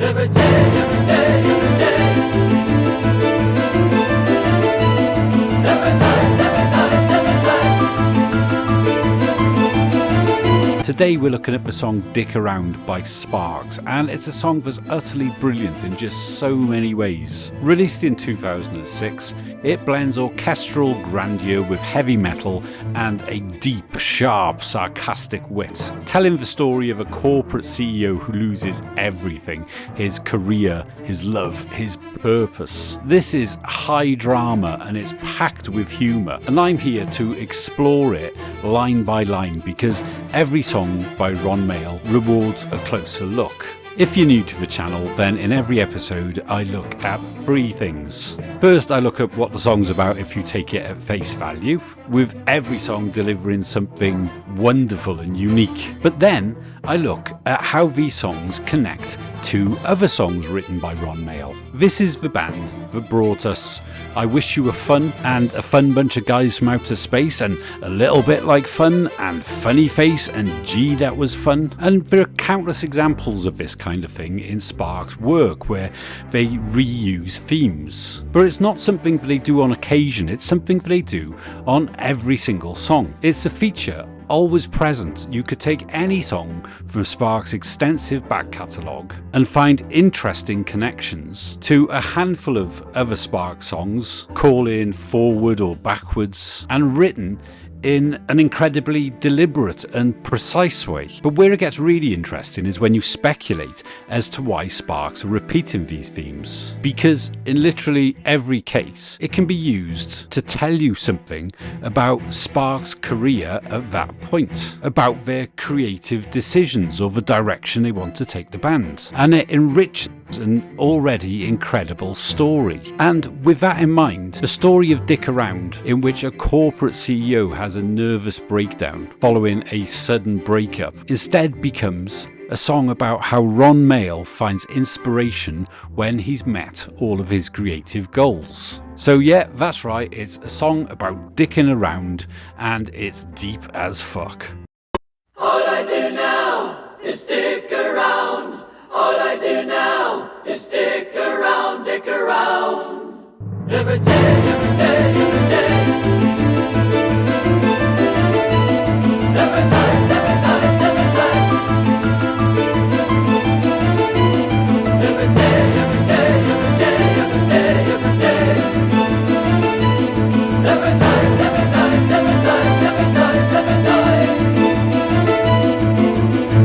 Every day, every day, every day. Every night, every night, every night. Today we're looking at the song Dick Around by Sparks, and it's a song that's utterly brilliant in just so many ways. Released in 2006, it blends orchestral grandeur with heavy metal and a deep, sharp, sarcastic wit, telling the story of a corporate CEO who loses everything: his career, his love, his purpose. This is high drama and it's packed with humour, and I'm here to explore it line by line because every song by Mael rewards a closer look. If you're new to the channel, then in every episode I look at three things. First, I look at what the song's about if you take it at face value, with every song delivering something wonderful and unique. But then I look at how these songs connect to other songs written by Mael. This is the band that brought us I Wish You Were Fun and A Fun Bunch of Guys from Outer Space and A Little Bit Like Fun and Funny Face and Gee That Was Fun. And there are countless examples of this kind of thing in Sparks' work where they reuse themes. But it's not something that they do on occasion, it's something that they do on every single song. It's a feature always present. You could take any song from Sparks' extensive back catalogue and find interesting connections to a handful of other Sparks songs, calling forward or backwards, and written in an incredibly deliberate and precise way. But where it gets really interesting is when you speculate as to why Sparks are repeating these themes. Because in literally every case, it can be used to tell you something about Sparks' career at that point, about their creative decisions or the direction they want to take the band. And it enriches an already incredible story. And with that in mind, the story of Dick Around, in which a corporate CEO has a nervous breakdown following a sudden breakup, instead becomes a song about how Mael finds inspiration when he's met all of his creative goals. So yeah, that's right, it's a song about dicking around, and it's deep as fuck. All I do now is stick around. All I do now is stick around, dick around. Every day, every day, every day. Every night, every night, every night. Every day, every day, every day, every day, every day. Every night, every night, every night, every night, every night.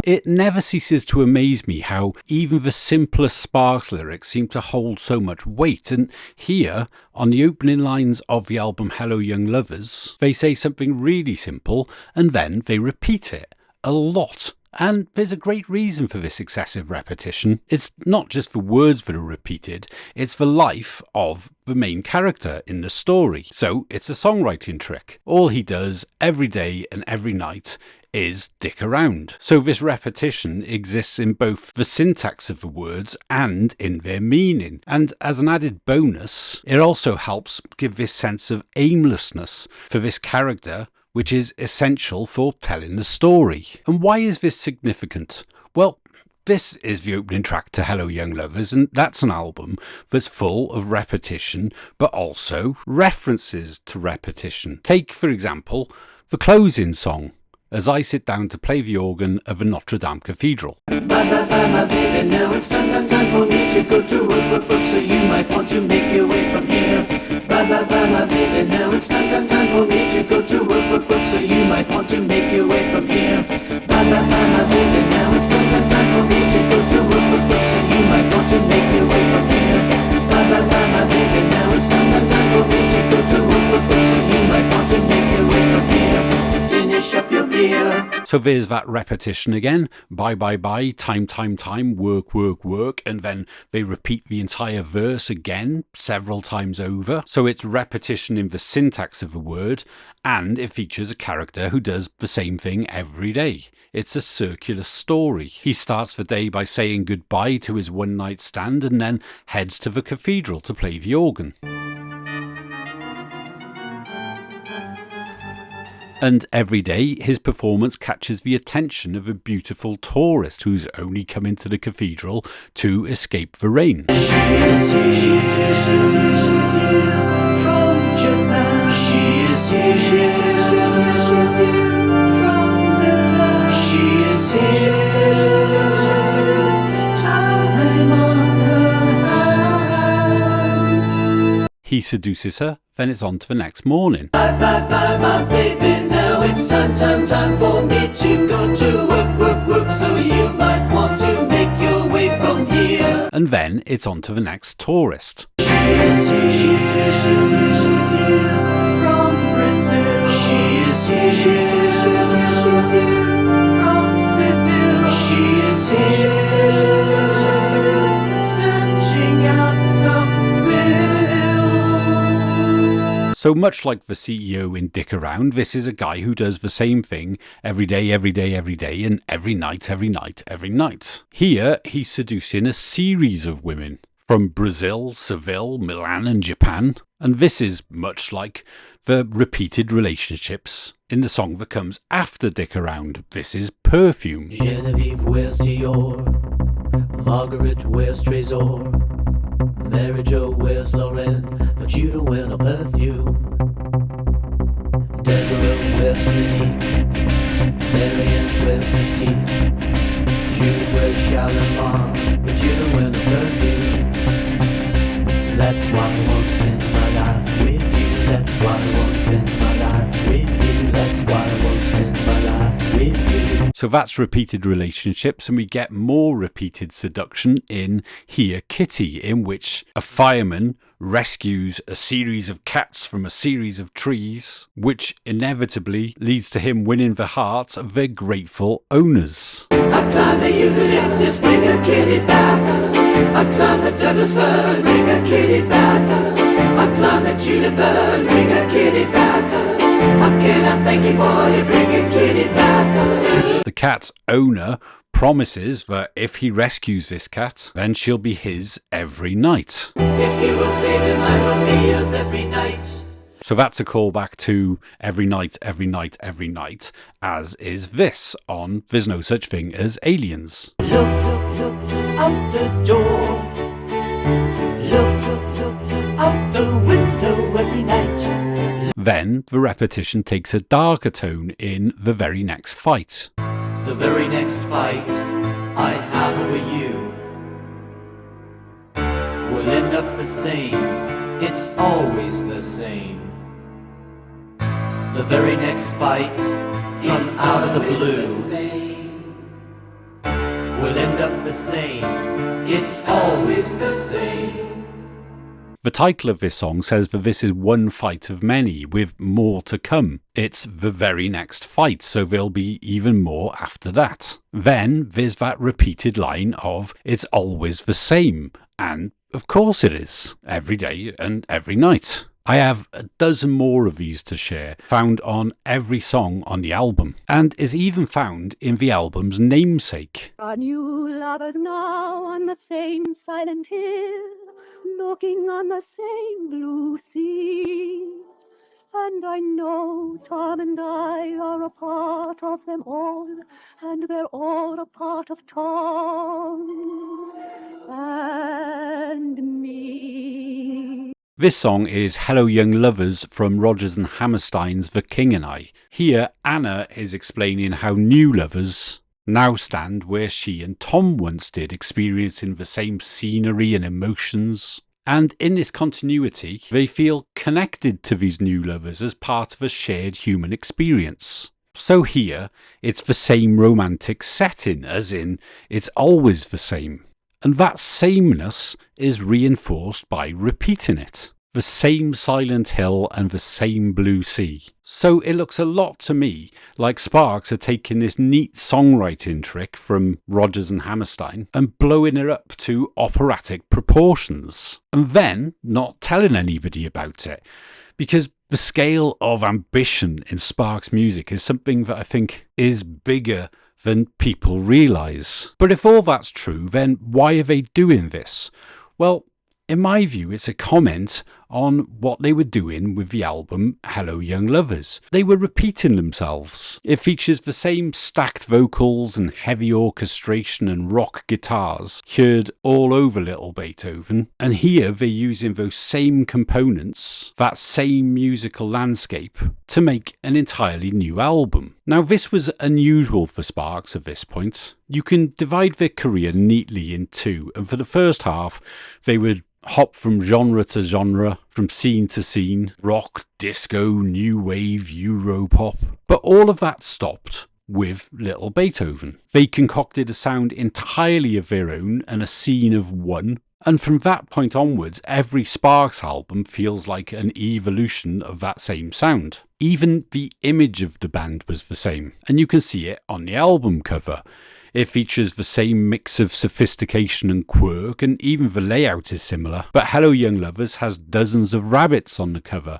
It never ceases to amaze me how even the simplest Sparks lyrics seem to hold so much weight, and here, on the opening lines of the album Hello Young Lovers, they say something really simple and then they repeat it a lot. And there's a great reason for this excessive repetition. It's not just the words that are repeated, it's the life of the main character in the story. So it's a songwriting trick. All he does every day and every night is dick around. So this repetition exists in both the syntax of the words and in their meaning. And as an added bonus, it also helps give this sense of aimlessness for this character, which is essential for telling the story. And why is this significant? Well, this is the opening track to Hello Young Lovers, and that's an album that's full of repetition, but also references to repetition. Take, for example, the closing song, As I Sit Down to Play the Organ of a Notre Dame Cathedral. Bye bye bye my baby, now it's time for me to go to work, so you might want to make your way from here. Bye bye bye my baby, now it's time for me to go to work, so you might want to make your way from here. Bye bye bye my baby, now it's time for me to go to work, so you might want to make your way from here. Bye bye bye my baby, now it's time for me to go to work, so you might want to make your way from here. Finish up your beer. So there's that repetition again. Bye, bye, bye, time, work, work, work. And then they repeat the entire verse again several times over. So it's repetition in the syntax of the word, and it features a character who does the same thing every day. It's a circular story. He starts the day by saying goodbye to his one-night stand and then heads to the cathedral to play the organ. And every day his performance catches the attention of a beautiful tourist who's only come into the cathedral to escape the rain. She's here from Japan. She is here from Milan. She is here, time on her hands. He seduces her, then it's on to the next morning. Bye, my baby, now it's time for me to go to work, so you might want to make your way from here. And then it's on to the next tourist. She's here from Brazil. She is here from Seville. She is here, searching out some thrills. So much like the CEO in Dick Around, this is a guy who does the same thing every day, and every night. Here, he's seducing a series of women from Brazil, Seville, Milan and Japan. And this is much like the repeated relationships in the song that comes after Dick Around. This is Perfume. Genevieve wears Dior, Margaret wears Trésor, Mary Jo wears Lauren, but you don't wear no perfume. Deborah wears Clinique, Marianne wears Mystique, Julie wears Shalimar, but you don't wear no perfume. That's why I want to spend my life with you. That's why I want to spend my life with you. That's why I want to spend my life with you. So that's repeated relationships, and we get more repeated seduction in Here Kitty, in which a fireman rescues a series of cats from a series of trees, which inevitably leads to him winning the hearts of their grateful owners. I climb the eucalyptus, bring a kitty back. I climb the Douglas fir, bring a kitty back. I climb the juniper, bring a kitty back. How can I thank you for you bringing kitty back? The cat's owner promises that if he rescues this cat, then she'll be his every night. If you will save him, I will be yours every night. So that's a callback to Every Night, as is this on There's No Such Thing as Aliens. Look out the door. Look out the window every night. Then the repetition takes a darker tone in the very next fight. The very next fight I have over you will end up the same. It's always the same. The very next fight from out of the blue will end up the same. It's always the same. The title of this song says that this is one fight of many, with more to come. It's the very next fight, so there'll be even more after that. Then there's that repeated line of, it's always the same. And of course it is, every day and every night. I have a dozen more of these to share, found on every song on the album, and is even found in the album's namesake. Are new lovers now on the same silent hill, looking on the same blue sea? And I know Tom and I are a part of them all, and they're all a part of Tom and me. This song is Hello Young Lovers from Rodgers and Hammerstein's The King and I. Here, Anna is explaining how new lovers now stand where she and Tom once did, experiencing the same scenery and emotions. And in this continuity, they feel connected to these new lovers as part of a shared human experience. So here, it's the same romantic setting, as in, it's always the same. And that sameness is reinforced by repeating it. The same silent hill and the same blue sea. So it looks a lot to me like Sparks are taking this neat songwriting trick from Rodgers and Hammerstein and blowing it up to operatic proportions. And then not telling anybody about it. Because the scale of ambition in Sparks' music is something that I think is bigger than people realise. But if all that's true, then why are they doing this? Well, in my view, it's a comment on what they were doing with the album Hello Young Lovers. They were repeating themselves. It features the same stacked vocals and heavy orchestration and rock guitars heard all over Little Beethoven, and here they're using those same components, that same musical landscape, to make an entirely new album. Now, this was unusual for Sparks at this point. You can divide their career neatly in two, and for the first half, they would hop from genre to genre, from scene to scene, rock, disco, new wave, Europop. But all of that stopped with Little Beethoven. They concocted a sound entirely of their own and a scene of one. And from that point onwards, every Sparks album feels like an evolution of that same sound. Even the image of the band was the same, and you can see it on the album cover. It features the same mix of sophistication and quirk, and even the layout is similar. But Hello Young Lovers has dozens of rabbits on the cover,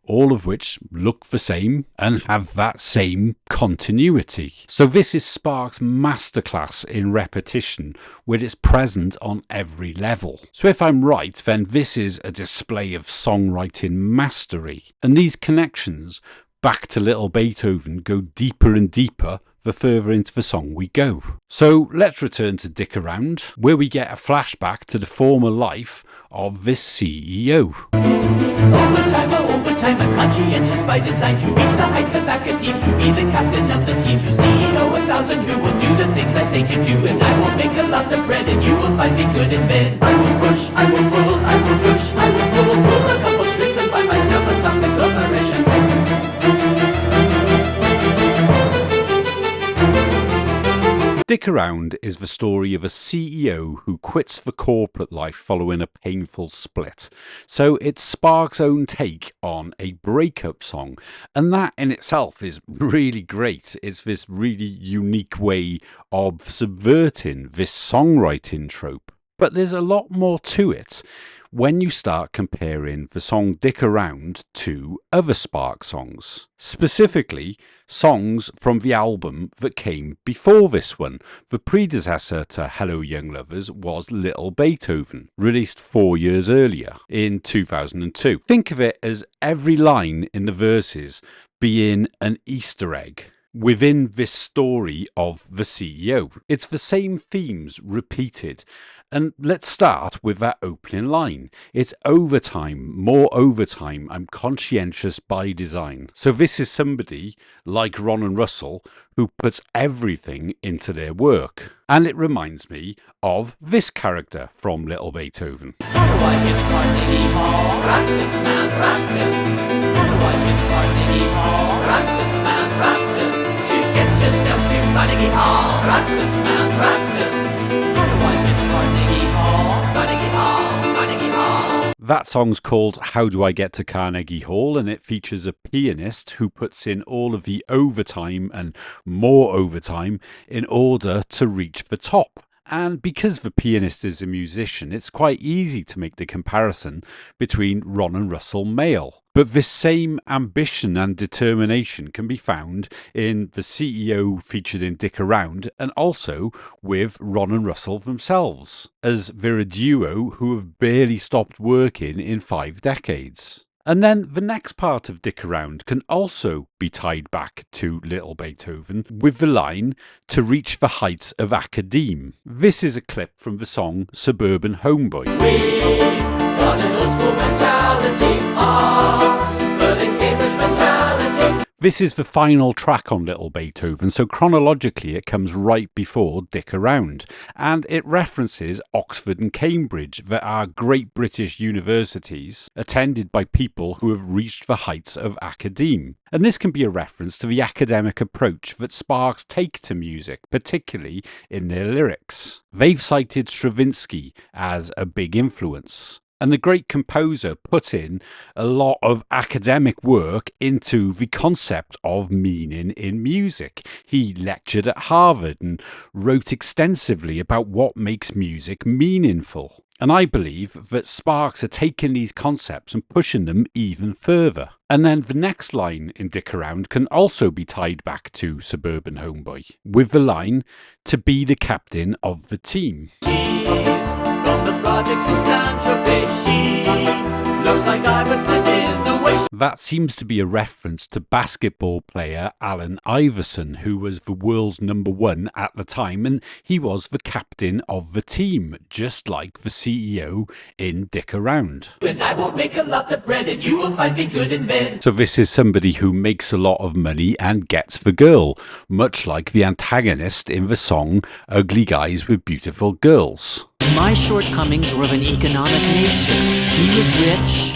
all of which look the same and have that same continuity. So this is Sparks' masterclass in repetition, where it's present on every level. So if I'm right, then this is a display of songwriting mastery. And these connections back to Little Beethoven go deeper and deeper the further into the song we go. So let's return to Dick Around, where we get a flashback to the former life of this CEO. Overtime, I'm conscientious by design to reach the heights of academe, to be the captain of the team, to CEO 1,000 who will do the things I say to do, and I will make a lot of bread and you will find me good in bed. I will push, I will pull, I will push, I will pull a couple strings and find myself atop the corporation. Dick Around is the story of a CEO who quits the corporate life following a painful split. So it's Sparks' own take on a breakup song, and that in itself is really great. It's this really unique way of subverting this songwriting trope. But there's a lot more to it when you start comparing the song Dick Around to other Sparks songs. Specifically, songs from the album that came before this one. The predecessor to Hello Young Lovers was Little Beethoven, released 4 years earlier in 2002. Think of it as every line in the verses being an Easter egg within this story of the CEO. It's the same themes repeated. And let's start with that opening line. It's overtime, more overtime. I'm conscientious by design. So this is somebody like Ron and Russell who puts everything into their work. And it reminds me of this character from Little Beethoven. How do I get Carnegie Hall? Practice, man, practice. How do I get Carnegie Hall? Practice, man, practice. To get yourself to Carnegie Hall. Practice, man, practice. How do I get Carnegie Hall? Carnegie Hall, Carnegie Hall. That song's called How Do I Get to Carnegie Hall, and it features a pianist who puts in all of the overtime and more overtime in order to reach the top. And because the pianist is a musician, it's quite easy to make the comparison between Ron and Russell Mael. But this same ambition and determination can be found in the CEO featured in Dick Around, and also with Ron and Russell themselves, as they're a duo who have barely stopped working in 5 decades. And then the next part of Dick Around can also be tied back to Little Beethoven with the line, to reach the heights of academe. This is a clip from the song Suburban Homeboy. We've got an old school mentality, Oxford and Cambridge mentality. This is the final track on Little Beethoven, so chronologically it comes right before Dick Around, and it references Oxford and Cambridge, that are great British universities attended by people who have reached the heights of academe. And this can be a reference to the academic approach that Sparks take to music, particularly in their lyrics. They've cited Stravinsky as a big influence. And the great composer put in a lot of academic work into the concept of meaning in music. He lectured at Harvard and wrote extensively about what makes music meaningful. And I believe that Sparks are taking these concepts and pushing them even further. And then the next line in Dick Around can also be tied back to Suburban Homeboy, with the line, to be the captain of the team. She's from the projects in San Tropez. She looks like That seems to be a reference to basketball player Allen Iverson, who was the world's #1 at the time, and he was the captain of the team, just like the CEO in Dick Around. And I will make a lot of bread and you will find me good in bed. So this is somebody who makes a lot of money and gets the girl, much like the antagonist in the song Ugly Guys with Beautiful Girls. My shortcomings were of an economic nature. He was rich,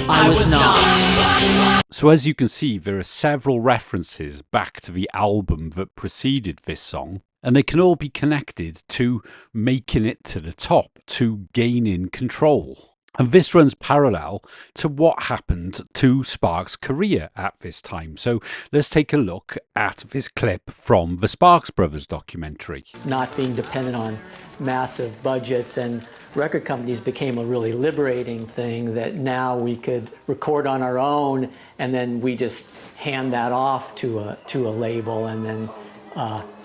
I was not. So as you can see, there are several references back to the album that preceded this song, and they can all be connected to making it to the top, to gaining control. And this runs parallel to what happened to Sparks' career at this time. So let's take a look at this clip from the Sparks Brothers documentary. Not being dependent on massive budgets and record companies became a really liberating thing, that now we could record on our own and then we just hand that off to a label and then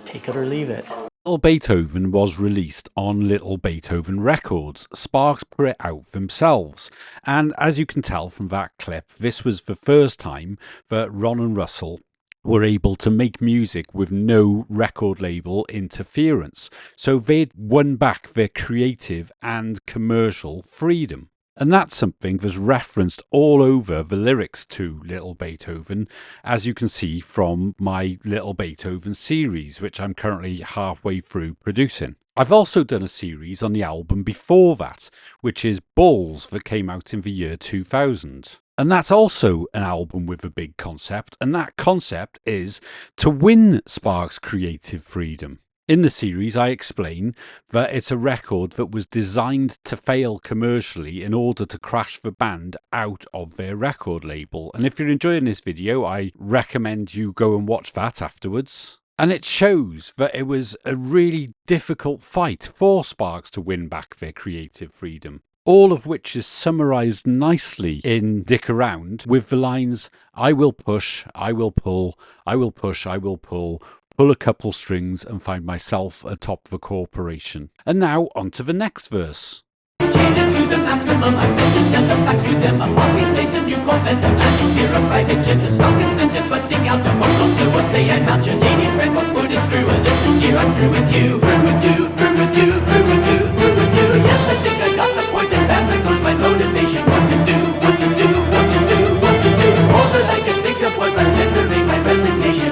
take it or leave it. Lil Beethoven was released on Lil Beethoven Records. Sparks put it out themselves. And as you can tell from that clip, this was the first time that Ron and Russell were able to make music with no record label interference. So they'd won back their creative and commercial freedom. And that's something that's referenced all over the lyrics to Lil Beethoven, as you can see from my Lil Beethoven series, which I'm currently halfway through producing. I've also done a series on the album before that, which is Balls, that came out in the year 2000. And that's also an album with a big concept, and that concept is to win Sparks' creative freedom. In the series, I explain that it's a record that was designed to fail commercially in order to crash the band out of their record label. And if you're enjoying this video, I recommend you go and watch that afterwards. And it shows that it was a really difficult fight for Sparks to win back their creative freedom. All of which is summarised nicely in Dick Around with the lines, I will push, I will pull, I will push, I will pull a couple strings and find myself atop the corporation. And now on to the next verse. Chain it to the maximum, I send it and the facts to them. A parking place, a new Corvette, I'm landing here, a private jet, a stock incentive, busting out a phone call, so I say I'm out, your lady friend will put it through. And listen here, I'm through with you, through with you, through with you, through with you, through with you. Yes, I think I got the point, and bam, there goes my motivation. What to do, what to do, what to do, what to do. All that I could think of was I'm tendering my resignation.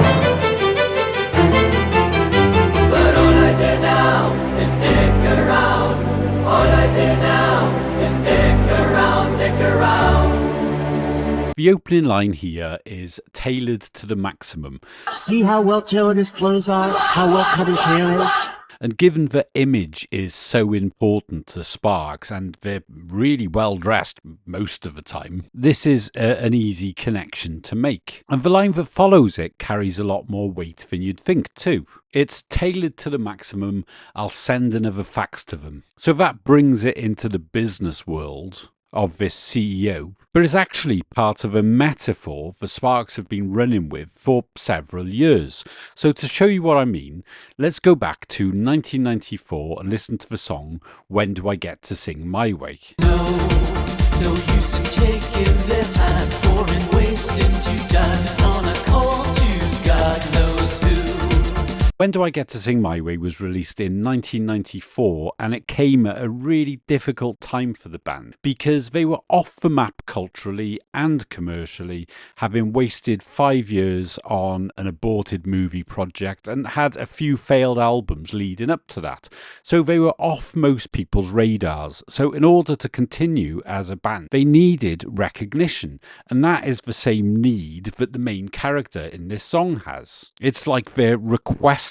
But all I do now is stick around. All I do now is stick around, stick around. The opening line here is tailored to the maximum. See how well tailored his clothes are? How well cut his hair is? And given the image is so important to Sparks, and they're really well dressed most of the time, this is an easy connection to make. And the line that follows it carries a lot more weight than you'd think too. It's tailored to the maximum, I'll send another fax to them. So that brings it into the business world of this CEO, but it's actually part of a metaphor the Sparks have been running with for several years. So to show you what I mean, let's go back to 1994 and listen to the song When Do I Get to Sing My Way? No use in taking their time, pouring waste into dimes on a call to God knows who. When Do I Get to Sing My Way was released in 1994, and it came at a really difficult time for the band because they were off the map culturally and commercially, having wasted 5 years on an aborted movie project and had a few failed albums leading up to that. So they were off most people's radars. So in order to continue as a band, they needed recognition, and that is the same need that the main character in this song has. It's like they're requesting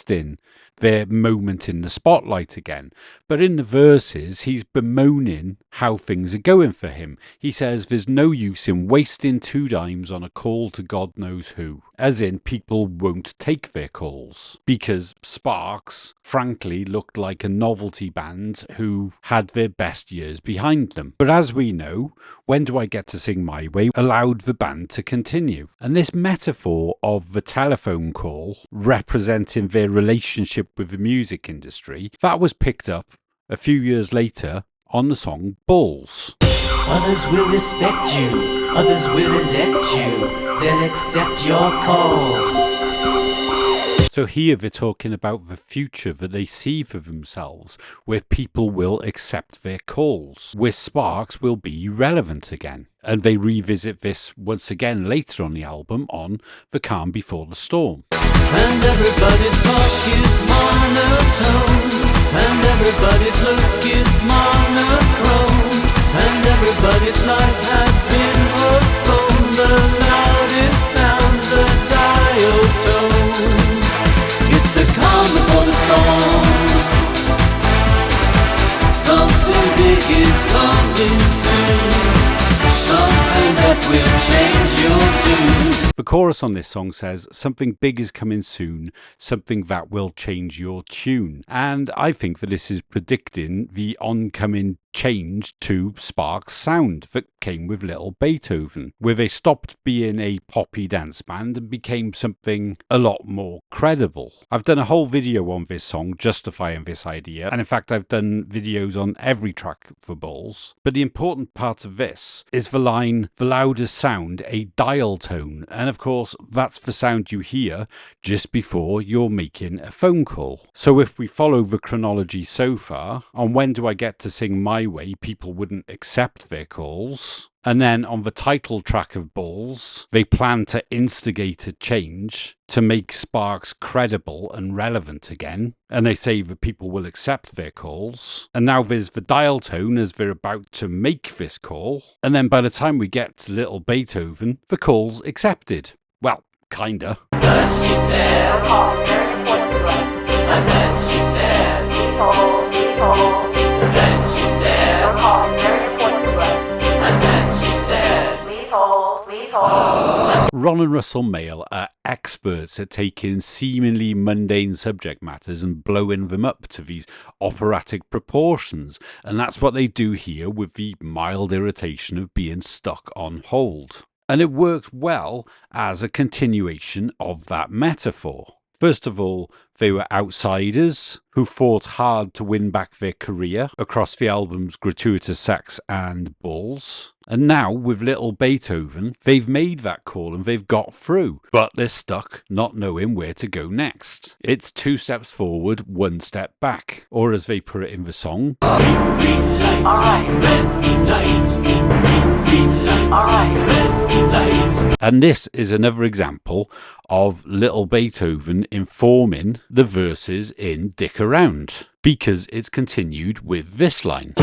their moment in the spotlight again. But in the verses, he's bemoaning how things are going for him. He says there's no use in wasting 2 dimes on a call to God knows who. As in, people won't take their calls. Because Sparks, frankly, looked like a novelty band who had their best years behind them. But as we know, When Do I Get to Sing My Way allowed the band to continue. And this metaphor of the telephone call representing their relationship with the music industry, that was picked up a few years later on the song Balls. Others will respect you, others will elect you, they'll accept your cause. So here they're talking about the future that they see for themselves, where people will accept their calls, where Sparks will be relevant again. And they revisit this once again later on the album on The Calm Before the Storm. And everybody's talk is monotone, and everybody's look is monochrome, and everybody's life has been postponed. The loudest sounds a dial tone. It's the calm before the storm. Something big is coming soon. Something that will change your tune. The chorus on this song says, something big is coming soon, something that will change your tune. And I think that this is predicting the oncoming change to Sparks' sound that came with Lil Beethoven, where they stopped being a poppy dance band and became something a lot more credible. I've done a whole video on this song justifying this idea, and in fact I've done videos on every track for Bulls, but the important part of this is the line, the loudest sound, a dial tone, and of course that's the sound you hear just before you're making a phone call. So if we follow the chronology so far, on When Do I Get to Sing My Way, people wouldn't accept their calls. And then on the title track of Bulls, they plan to instigate a change to make Sparks credible and relevant again. And they say that people will accept their calls. And now there's the dial tone as they're about to make this call. And then by the time we get to Lil Beethoven, the call's accepted. Well, kinda. First she said, "Your call is very important to us." And then she said, "Please hold, please hold." And then she said, "Your call is very important to us." And then she said, "Please hold, please hold." Ron and Russell Mael are experts at taking seemingly mundane subject matters and blowing them up to these operatic proportions. And that's what they do here with the mild irritation of being stuck on hold. And it worked well as a continuation of that metaphor. First of all, they were outsiders who fought hard to win back their career across the albums Gratuitous Sex and Bulls. And now, with Lil Beethoven, they've made that call and they've got through. But they're stuck not knowing where to go next. It's 2 steps forward, 1 step back. Or as they put it in the song, Green light, alright, red light, green light, alright, red light. And this is another example of Lil Beethoven informing the verses in Dick Around, because it's continued with this line.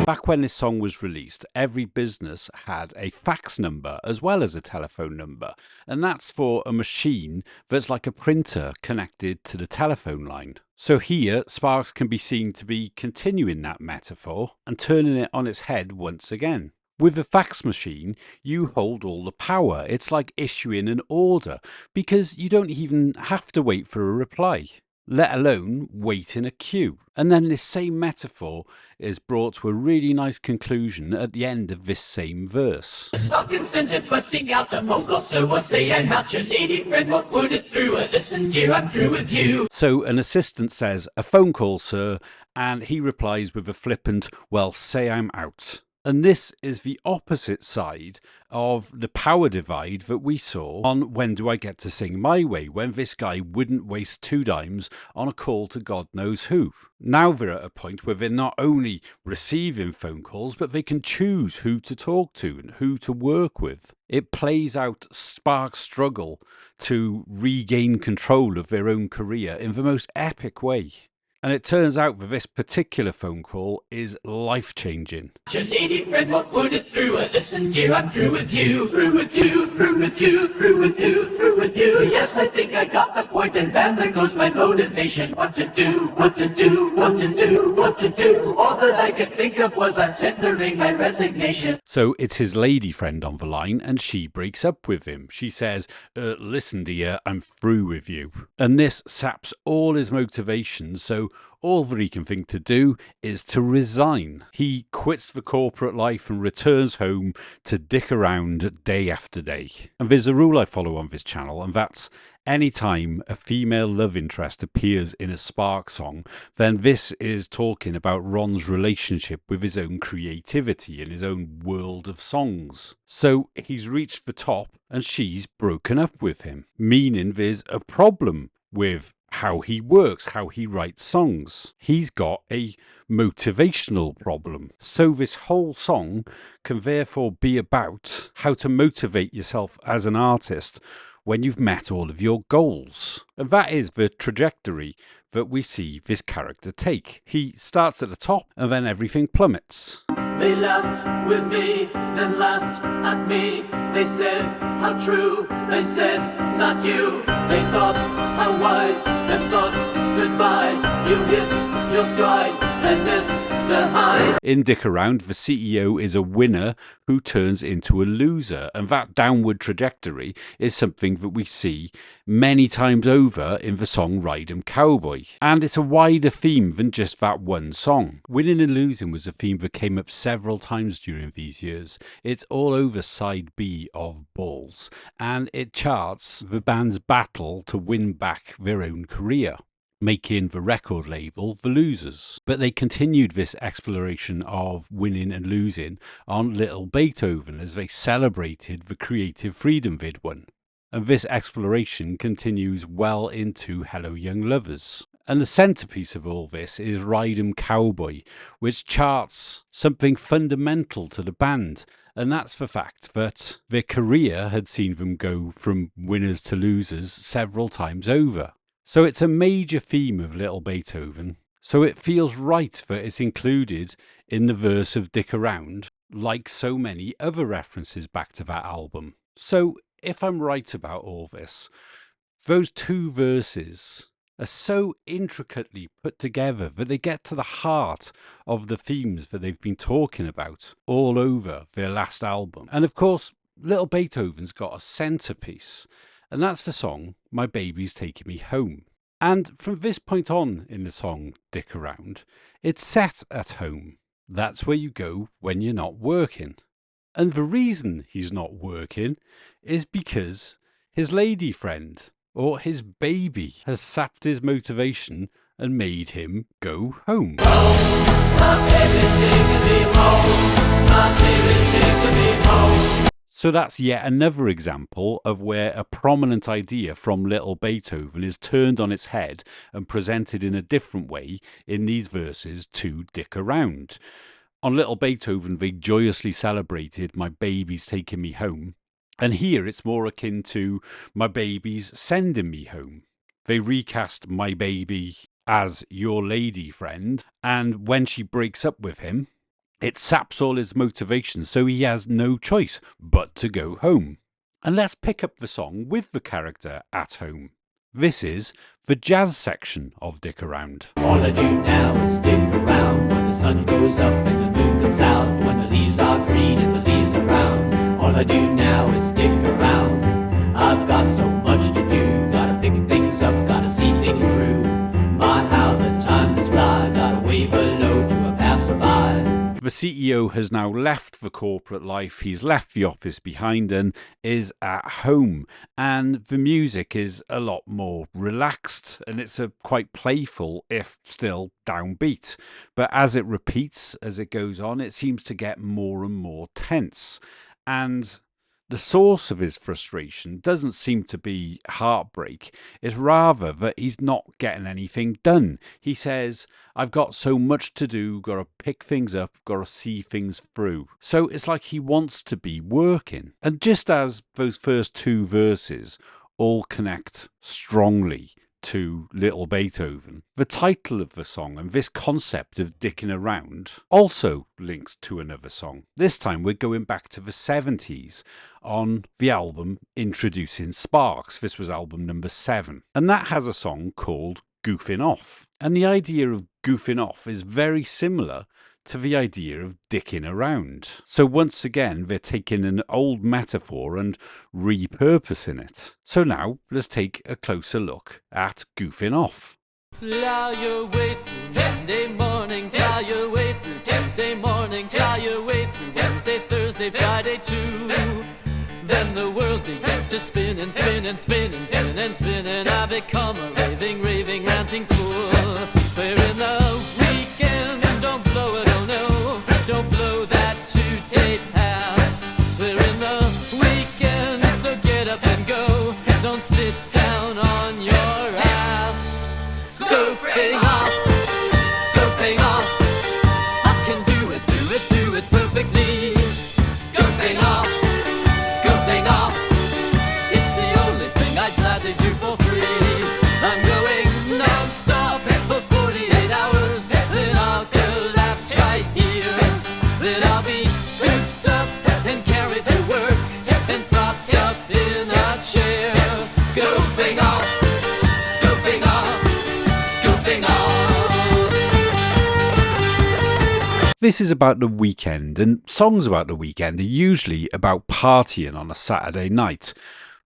Back when this song was released, every business had a fax number as well as a telephone number, and that's for a machine that's like a printer connected to the telephone line. So here, Sparks can be seen to be continuing that metaphor and turning it on its head once again. With a fax machine, you hold all the power. It's like issuing an order, because you don't even have to wait for a reply, let alone wait in a queue. And then this same metaphor is brought to a really nice conclusion at the end of this same verse. Stop consented busting out the phone call, so I say I'm out. Your lady friend won't put it through. Listen here, I'm through with you. So an assistant says, "A phone call, sir," and he replies with a flippant, "Well, say I'm out." And this is the opposite side of the power divide that we saw on When Do I Get to Sing My Way, when this guy wouldn't waste 2 dimes on a call to God knows who. Now they're at a point where they're not only receiving phone calls, but they can choose who to talk to and who to work with. It plays out Sparks' struggle to regain control of their own career in the most epic way. And it turns out that this particular phone call is life-changing. Your lady friend won't put it through. Listen here, I'm through with you. Through with you, through with you, through with you, through with you. Yes, I think I got the point, and bam, there goes my motivation. What to do, what to do, what to do, what to do. All that I could think of was I'm tendering my resignation. So it's his lady friend on the line, and she breaks up with him. She says, "Listen, dear, I'm through with you." And this saps all his motivations, so all that he can think to do is to resign. He quits the corporate life and returns home to dick around day after day. And there's a rule I follow on this channel, and that's Anytime a female love interest appears in a Sparks song, then this is talking about Ron's relationship with his own creativity and his own world of songs. So he's reached the top and she's broken up with him, meaning there's a problem with how he works, how he writes songs. He's got a motivational problem. So this whole song can therefore be about how to motivate yourself as an artist when you've met all of your goals. And that is the trajectory that we see this character take. He starts at the top and then everything plummets. They laughed with me, then laughed at me. They said, how true. They said, not you. They thought, how wise. Then thought, goodbye. You hit your stride and missed the high. In Dick Around, the CEO is a winner who turns into a loser. And that downward trajectory is something that we see many times over in the song Ride 'em Cowboy. And it's a wider theme than just that one song. Winning and losing was a theme that came up several times during these years. It's all over side B of Balls, and it charts the band's battle to win back their own career, making the record label the losers. But they continued this exploration of winning and losing on Lil Beethoven as they celebrated the creative freedom they'd won. And this exploration continues well into Hello Young Lovers. And the centerpiece of all this is Ride 'em Cowboy, which charts something fundamental to the band. And that's the fact that their career had seen them go from winners to losers several times over. So it's a major theme of Lil Beethoven. So it feels right that it's included in the verse of Dick Around, like so many other references back to that album. So if I'm right about all this, those two verses are so intricately put together that they get to the heart of the themes that they've been talking about all over their last album. And of course, Lil Beethoven's got a centerpiece, and that's the song My Baby's Taking Me Home. And from this point on in the song Dick Around, it's set at home. That's where you go when you're not working. And the reason he's not working is because his lady friend, or his baby, has sapped his motivation and made him go home. My baby's taking me home. My baby's taking me home. So that's yet another example of where a prominent idea from Lil Beethoven is turned on its head and presented in a different way in these verses to Dick Around. On Lil Beethoven, they joyously celebrated My Baby's Taking Me Home. And here it's more akin to My Baby's Sending Me Home. They recast My Baby as your lady friend, and when she breaks up with him, it saps all his motivation, so he has no choice but to go home. And let's pick up the song with the character at home. This is the jazz section of Dick Around. All I do now is stick around when the sun goes up and the moon comes out, when the leaves are green and the leaves are brown. All I do now is stick around. I've got so much to do, gotta pick things up, gotta see things through. My, how the time does fly, gotta wave hello to a passerby. The CEO has now left the corporate life, he's left the office behind and is at home. And the music is a lot more relaxed and it's a quite playful, if still downbeat. But as it repeats, as it goes on, it seems to get more and more tense. And the source of his frustration doesn't seem to be heartbreak. It's rather that he's not getting anything done. He says, I've got so much to do, got to pick things up, got to see things through. So it's like he wants to be working. And just as those first two verses all connect strongly to Lil Beethoven, the title of the song and this concept of dicking around also links to another song. This time we're going back to the 70s on the album introducing Sparks. This was album number 7. And that has a song called Goofing Off. And the idea of goofing off is very similar to the idea of dicking around. So once again, they're taking an old metaphor and repurposing it. So now let's take a closer look at goofing off. Plow your way through Monday morning, plow your way through Tuesday morning, plow your way through Wednesday, Thursday, Friday too. Then the world begins to spin and spin and spin and spin and spin, and I become a raving, raving, ranting fool. We're in the weekend, don't blow it, oh no, don't blow that today pass. We're in the weekend, so get up and go, don't sit down on your ass. Goofing off, goofing off, I can do it perfectly. Goofing off, goofing off, it's the only thing I'd gladly do for free. I'm going non-stop for 48 hours, then I'll collapse right here. Then I'll be scooped up and carried to work and propped up in a chair. Goofing off, goofing off, goofing off. This is about the weekend, and songs about the weekend are usually about partying on a Saturday night.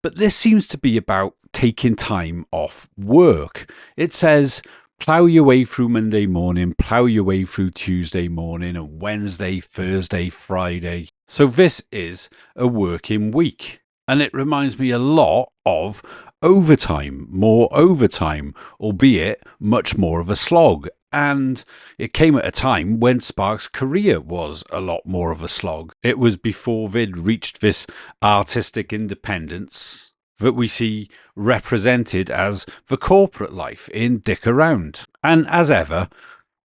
But this seems to be about taking time off work. It says, plough your way through Monday morning, plough your way through Tuesday morning, and Wednesday, Thursday, Friday. So this is a working week. And it reminds me a lot of overtime, more overtime, albeit much more of a slog. And it came at a time when Sparks' career was a lot more of a slog. It was before they'd reached this artistic independence that we see represented as the corporate life in Dick Around. And as ever,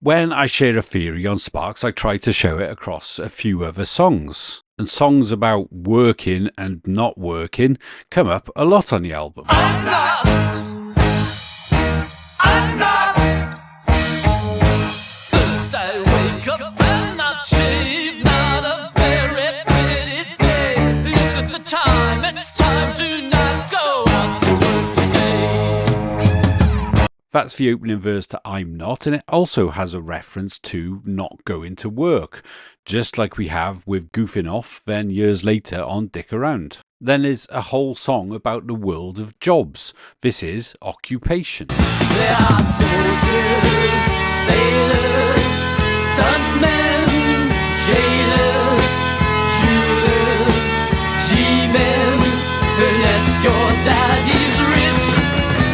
when I share a theory on Sparks, I try to show it across a few other songs. And songs about working and not working come up a lot on the album. I'm not. First I wake up and I shave, not a very pretty day. Look at the time, it's time to not go out to work today. That's the opening verse to I'm Not, and it also has a reference to not going to work, just like we have with Goofing Off, then years later on Dick Around. Then there's a whole song about the world of jobs. This is Occupation. There are soldiers, sailors, stuntmen, jailers, jewelers, G-men. Unless your daddy's rich,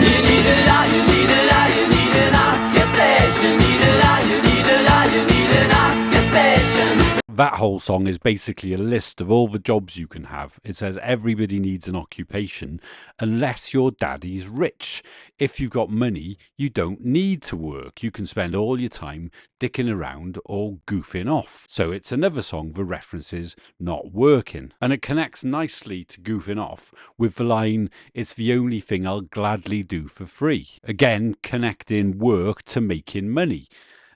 you need a lie, you need a lie, you need an occupation. Need a lie, you need a lie, you need an occupation. That whole song is basically a list of all the jobs you can have. It says everybody needs an occupation unless your daddy's rich. If you've got money, you don't need to work. You can spend all your time dicking around or goofing off. So it's another song that references not working. And it connects nicely to goofing off with the line, it's the only thing I'll gladly do for free. Again, connecting work to making money.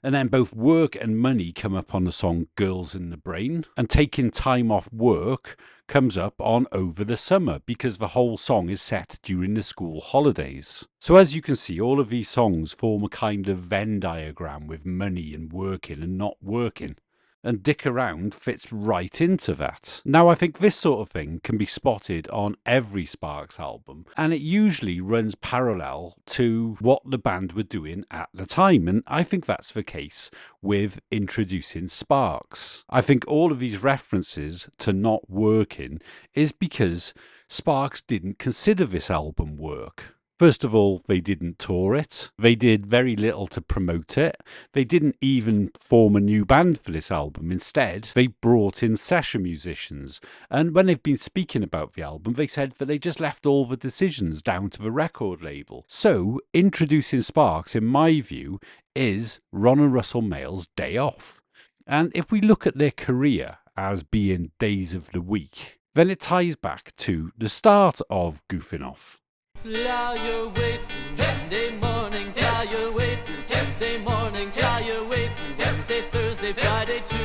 And then both work and money come up on the song Girls in the Brain. And taking time off work comes up on Over the Summer because the whole song is set during the school holidays. So as you can see, all of these songs form a kind of Venn diagram with money and working and not working. And Dick Around fits right into that. Now, I think this sort of thing can be spotted on every Sparks album, and it usually runs parallel to what the band were doing at the time, and I think that's the case with Introducing Sparks. I think all of these references to not working is because Sparks didn't consider this album work. First of all, they didn't tour it. They did very little to promote it. They didn't even form a new band for this album. Instead, they brought in session musicians. And when they've been speaking about the album, they said that they just left all the decisions down to the record label. So, Introducing Sparks, in my view, is Ron and Russell Mael's day off. And if we look at their career as being days of the week, then it ties back to the start of Goofing Off. Plow your way through Monday morning, plow your way through Tuesday morning, plow your way through Wednesday, Thursday, Friday too.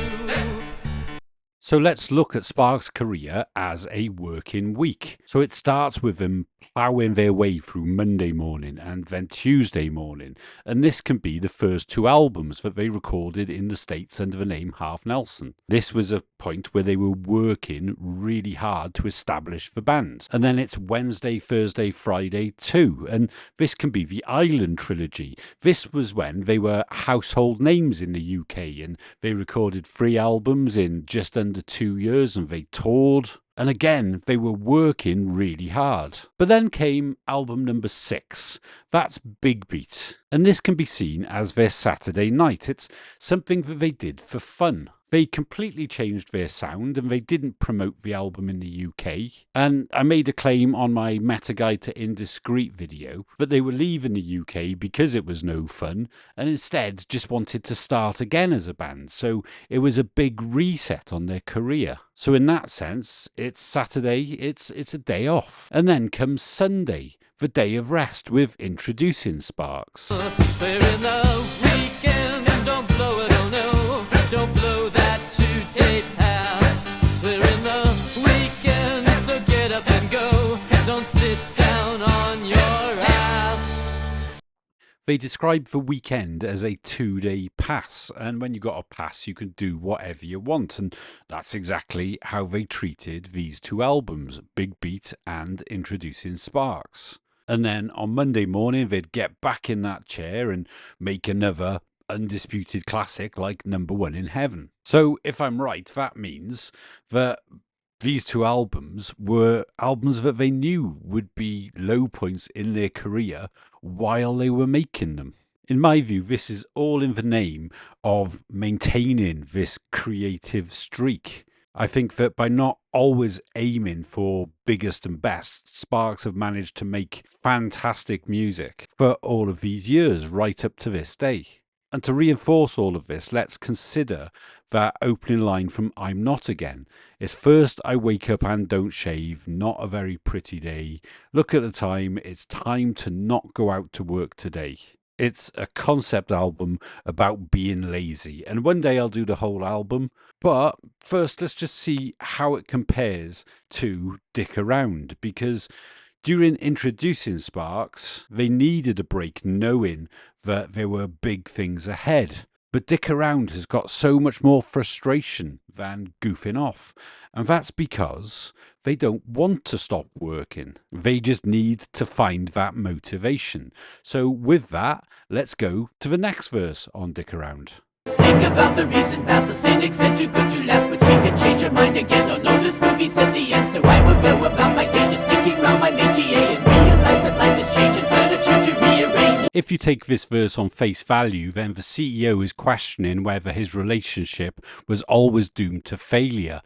So let's look at Sparks' career as a working week. So it starts with them ploughing their way through Monday morning and then Tuesday morning. And this can be the first two albums that they recorded in the States under the name Half Nelson. This was a point where they were working really hard to establish the band. And then it's Wednesday, Thursday, Friday too. And this can be the Island trilogy. This was when they were household names in the UK and they recorded 3 albums in just under 2 years and they toured. And again, they were working really hard. But then came album number 6. That's Big Beat. And this can be seen as their Saturday night. It's something that they did for fun. They completely changed their sound and they didn't promote the album in the UK. And I made a claim on my Meta Guide to Indiscreet video that they were leaving the UK because it was no fun and instead just wanted to start again as a band. So it was a big reset on their career. So in that sense, it's Saturday, it's a day off. And then comes Sunday, the day of rest with Introducing Sparks. We're in the weekend and don't blow it, oh no, don't blow that 2-day pass. We're in the weekend, so get up and go, don't sit down on your ass. They describe the weekend as a 2-day pass, and when you got a pass you can do whatever you want, and that's exactly how they treated these 2 albums, Big Beat and Introducing Sparks. And then on Monday morning they'd get back in that chair and make another undisputed classic like Number 1 in Heaven. So if I'm right, that means that these 2 albums were albums that they knew would be low points in their career while they were making them. In my view, this is all in the name of maintaining this creative streak. I think that by not always aiming for biggest and best, Sparks have managed to make fantastic music for all of these years, right up to this day. And to reinforce all of this, let's consider that opening line from I'm Not Again. It's first I wake up and don't shave, not a very pretty day. Look at the time, it's time to not go out to work today. It's a concept album about being lazy, and one day I'll do the whole album. But first, let's just see how it compares to Dick Around, because during Introducing Sparks, they needed a break knowing that there were big things ahead. But Dick Around has got so much more frustration than goofing off. And that's because they don't want to stop working. They just need to find that motivation. So with that, let's go to the next verse on Dick Around. Think about the recent past. The cynic said too good to last, but she could change her mind again. Don't know this movie said the end, so I would go about my day just sticking around my main GA and realize that life is changing, furniture to rearrange. If you take this verse on face value, then the CEO is questioning whether his relationship was always doomed to failure.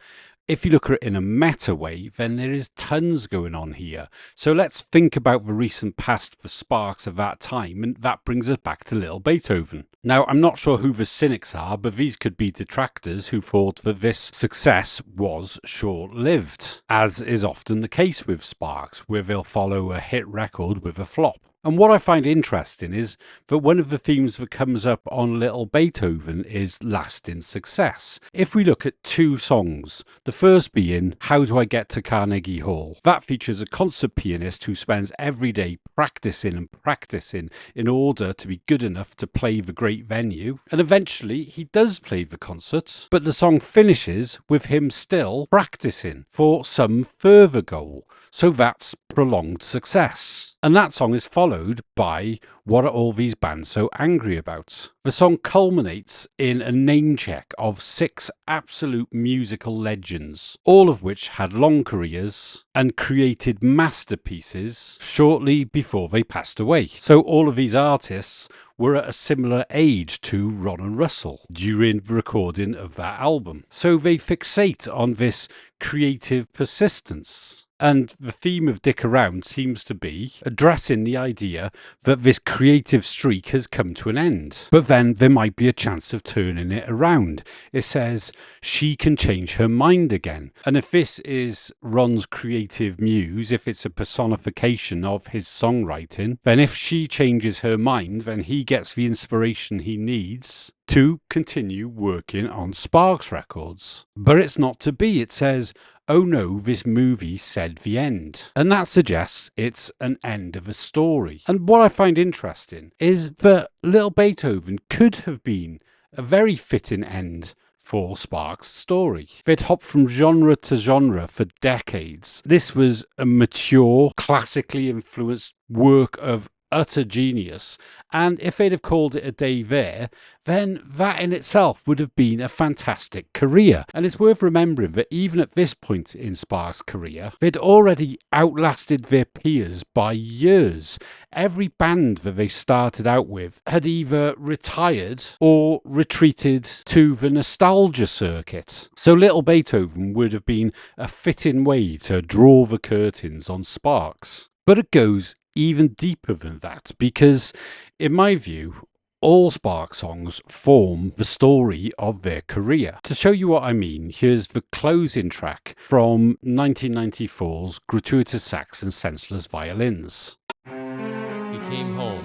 If you look at it in a meta way, then there is tons going on here. So let's think about the recent past for Sparks of that time, and that brings us back to Lil Beethoven. Now, I'm not sure who the cynics are, but these could be detractors who thought that this success was short-lived, as is often the case with Sparks, where they'll follow a hit record with a flop. And what I find interesting is that one of the themes that comes up on Little Beethoven is lasting success. If we look at 2 songs, the first being How Do I Get to Carnegie Hall? That features a concert pianist who spends every day practicing and practicing in order to be good enough to play the great venue. And eventually he does play the concert, but the song finishes with him still practicing for some further goal. So that's prolonged success. And that song is followed by What Are All These Bands So Angry About? The song culminates in a name check of 6 absolute musical legends, all of which had long careers and created masterpieces shortly before they passed away. So all of these artists were at a similar age to Ron and Russell during the recording of that album. So they fixate on this creative persistence. And the theme of Dick Around seems to be addressing the idea that this creative streak has come to an end. But then there might be a chance of turning it around. It says she can change her mind again. And if this is Ron's creative muse, if it's a personification of his songwriting, then if she changes her mind, then he gets the inspiration he needs to continue working on Sparks records. But it's not to be. It says, oh no, this movie said the end. And that suggests it's an end of a story. And what I find interesting is that Lil Beethoven could have been a very fitting end for Sparks' story. They'd hopped from genre to genre for decades. This was a mature, classically influenced work of utter genius, and if they'd have called it a day there, then that in itself would have been a fantastic career. And it's worth remembering that even at this point in Sparks' career, they'd already outlasted their peers by years. Every band that they started out with had either retired or retreated to the nostalgia circuit. So Little Beethoven would have been a fitting way to draw the curtains on Sparks. But it goes even deeper than that, because in my view, all Sparks songs form the story of their career. To show you what I mean, here's the closing track from 1994's Gratuitous Sax and Senseless Violins. He came home,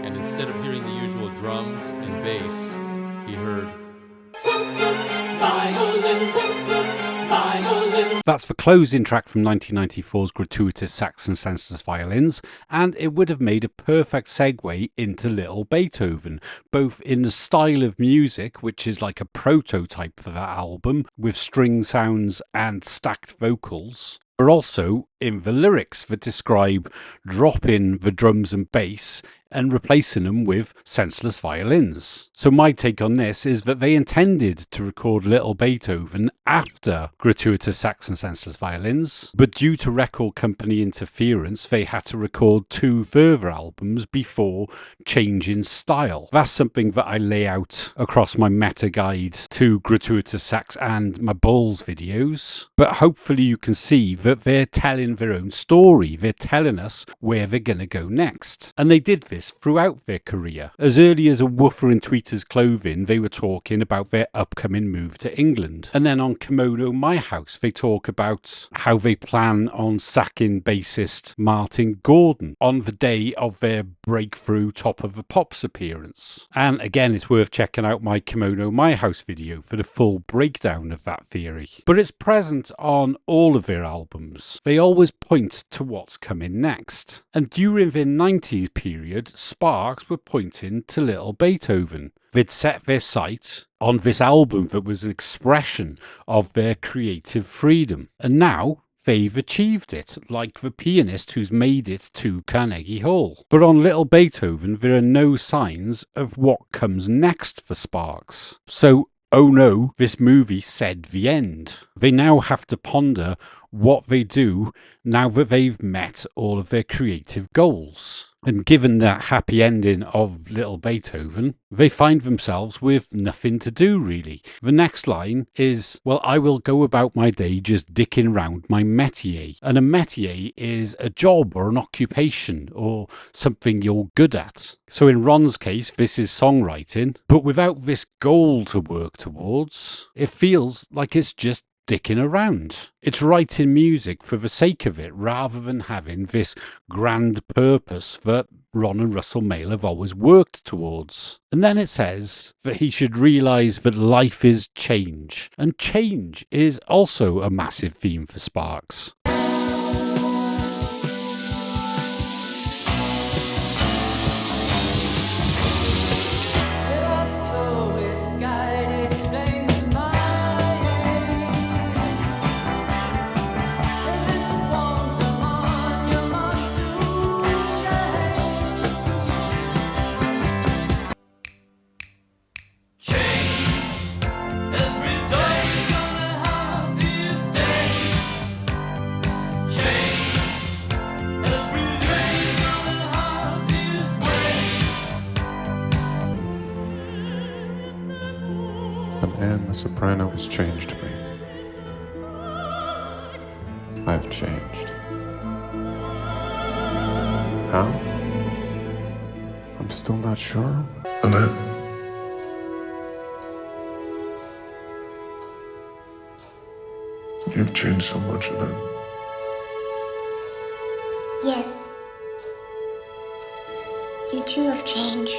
and instead of hearing the usual drums and bass, he heard Senseless violins, senseless violins. That's the closing track from 1994's Gratuitous Sax and Senseless Violins, and it would have made a perfect segue into Little Beethoven, both in the style of music, which is like a prototype for that album, with string sounds and stacked vocals, but also in the lyrics that describe dropping the drums and bass and replacing them with senseless violins. So my take on this is that they intended to record Little Beethoven after Gratuitous Sax and Senseless Violins, but due to record company interference, they had to record 2 further albums before changing style. That's something that I lay out across my meta guide to Gratuitous Sax and my Balls videos, but hopefully you can see that they're telling their own story. They're telling us where they're going to go next. And they did this throughout their career. As early as A Woofer in Tweeter's Clothing, they were talking about their upcoming move to England. And then on Kimono, My House, they talk about how they plan on sacking bassist Martin Gordon on the day of their breakthrough Top of the Pops appearance. And again, it's worth checking out my Kimono My House video for the full breakdown of that theory. But it's present on all of their albums. They always point to what's coming next. And during their 90s period, Sparks were pointing to Little Beethoven. They'd set their sights on this album that was an expression of their creative freedom. And now they've achieved it, like the pianist who's made it to Carnegie Hall. But on Little Beethoven, there are no signs of what comes next for Sparks. So, oh no, this movie said the end. They now have to ponder what they do now that they've met all of their creative goals. And given that happy ending of Little Beethoven, they find themselves with nothing to do, really. The next line is, well, I will go about my day just dicking round my métier. And a métier is a job or an occupation or something you're good at. So in Ron's case, this is songwriting, but without this goal to work towards, it feels like it's just dicking around. It's writing music for the sake of it rather than having this grand purpose that Ron and Russell Mael have always worked towards. And then it says that he should realise that life is change. And change is also a massive theme for Sparks. And the soprano has changed me. I've changed. How? I'm still not sure. Annette. You've changed so much, Annette. Yes. You too have changed.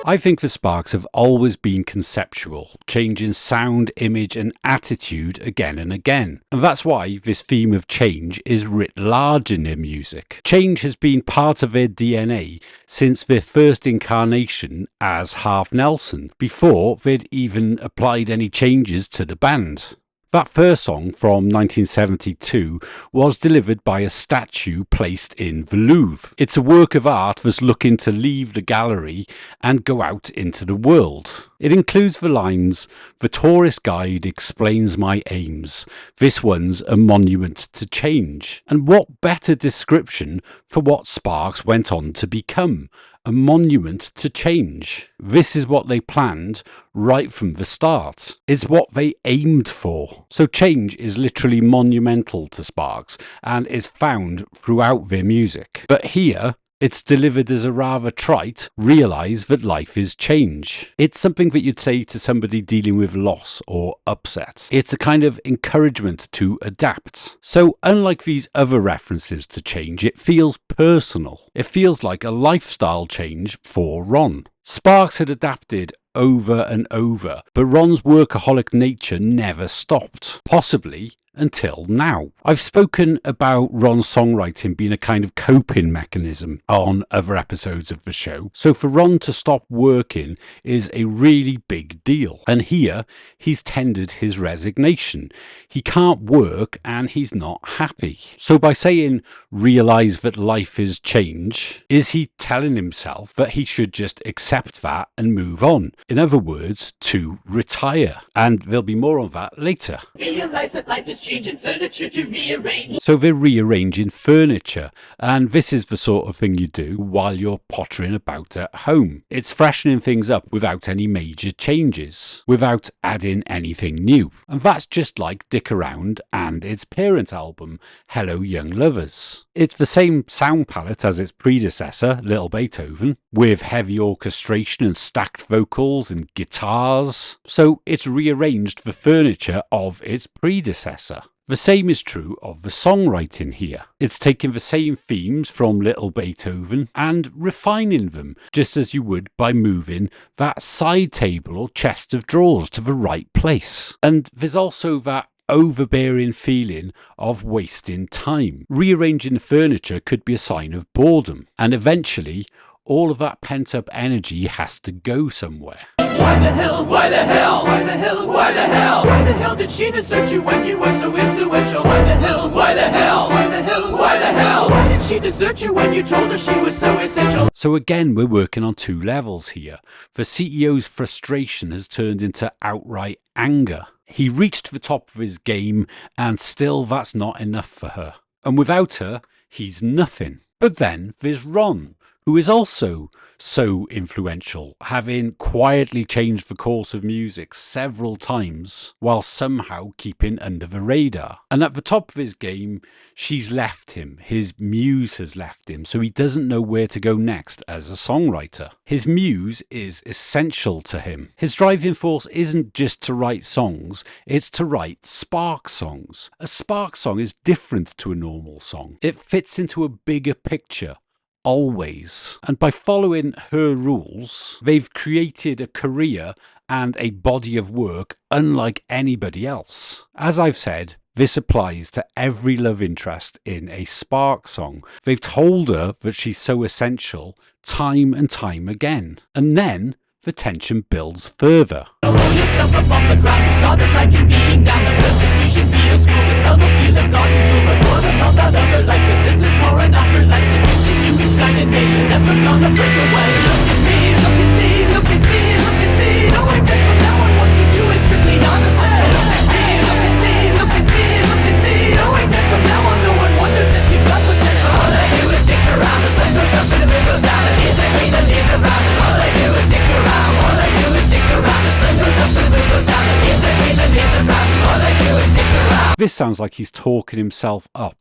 I think the Sparks have always been conceptual, changing sound, image and attitude again and again. And that's why this theme of change is writ large in their music. Change has been part of their DNA since their first incarnation as Half Nelson, before they'd even applied any changes to the band. That first song from 1972 was delivered by a statue placed in the Louvre. It's a work of art that's looking to leave the gallery and go out into the world. It includes the lines, "The tourist guide explains my aims. This one's a monument to change." And what better description for what Sparks went on to become? A monument to change. This is what they planned right from the start. It's what they aimed for. So change is literally monumental to Sparks and is found throughout their music. But here, it's delivered as a rather trite, realise that life is change. It's something that you'd say to somebody dealing with loss or upset. It's a kind of encouragement to adapt. So unlike these other references to change, it feels personal. It feels like a lifestyle change for Ron. Sparks had adapted over and over, but Ron's workaholic nature never stopped, possibly until now. I've spoken about Ron's songwriting being a kind of coping mechanism on other episodes of the show, so for Ron to stop working is a really big deal. And here, he's tendered his resignation. He can't work and he's not happy. So by saying, realise that life is change, is he telling himself that he should just accept that and move on? In other words, to retire. And there'll be more on that later. Realize that life is changing, furniture to rearrange. So they're rearranging furniture, and this is the sort of thing you do while you're pottering about at home. It's freshening things up without any major changes, without adding anything new. And that's just like Dick Around and its parent album, Hello Young Lovers. It's the same sound palette as its predecessor, Lil Beethoven, with heavy orchestration and stacked vocals and guitars. So it's rearranged the furniture of its predecessor. The same is true of the songwriting here. It's taking the same themes from Little Beethoven and refining them, just as you would by moving that side table or chest of drawers to the right place. And there's also that overbearing feeling of wasting time. Rearranging the furniture could be a sign of boredom, and eventually all of that pent-up energy has to go somewhere. Why the hell, why the hell, why the hell, why the hell, why the hell did she desert you when you were so influential? Why the hell, why the hell, why the hell, why the hell, why did she desert you when you told her she was so essential? So again, we're working on two levels here. The CEO's frustration has turned into outright anger. He reached the top of his game and still that's not enough for her. And without her, he's nothing. But then there's Ron, who is also so influential, having quietly changed the course of music several times while somehow keeping under the radar. And at the top of his game, she's left him. His muse has left him, so he doesn't know where to go next as a songwriter. His muse is essential to him. His driving force isn't just to write songs, it's to write spark songs. A spark song is different to a normal song. It fits into a bigger picture. Always. And by following her rules, they've created a career and a body of work unlike anybody else. As I've said, this applies to every love interest in a spark song. They've told her that she's so essential time and time again. And then the tension builds further. Roll yourself up off the ground, you started liking being down. The persecution feels cool, the self feel of garden jewels. But what about that other life? Cause this is more an afterlife, seducing you each night and day. You're never gonna break away. Look at me, look at me, look at me, look at me. Knowing that from now on what you do is strictly non-essential. Look at me, look at me, look at me, look at me. Knowing that from now on no one wonders if you've got potential. All I do is stick around, the sun goes up and the moon goes down. The leaves are green, the leaves are brown. All I do is stick around, all I do is stick around. The sun goes up and the moon goes down. The leaves are green, the leaves are brown. All I do is stick around. This sounds like he's talking himself up,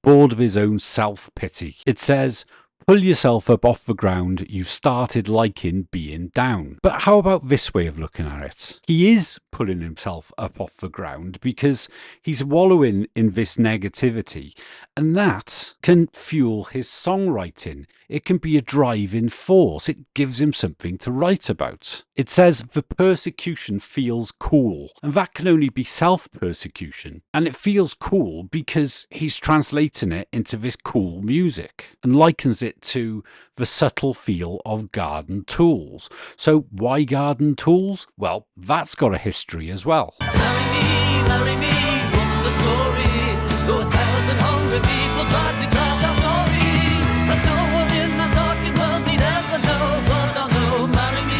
bored of his own self-pity. It says, pull yourself up off the ground, you've started liking being down. But how about this way of looking at it? He is pulling himself up off the ground because he's wallowing in this negativity, and that can fuel his songwriting. It can be a driving force. It gives him something to write about. It says the persecution feels cool, and that can only be self-persecution. And it feels cool because he's translating it into this cool music and likens it to the subtle feel of garden tools. So why garden tools? Well, that's got a history as well. Marry me, the story? Though 1,000 hungry people tried to crush our story, but no one in that darkened world need ever know. But I'll know, marry me.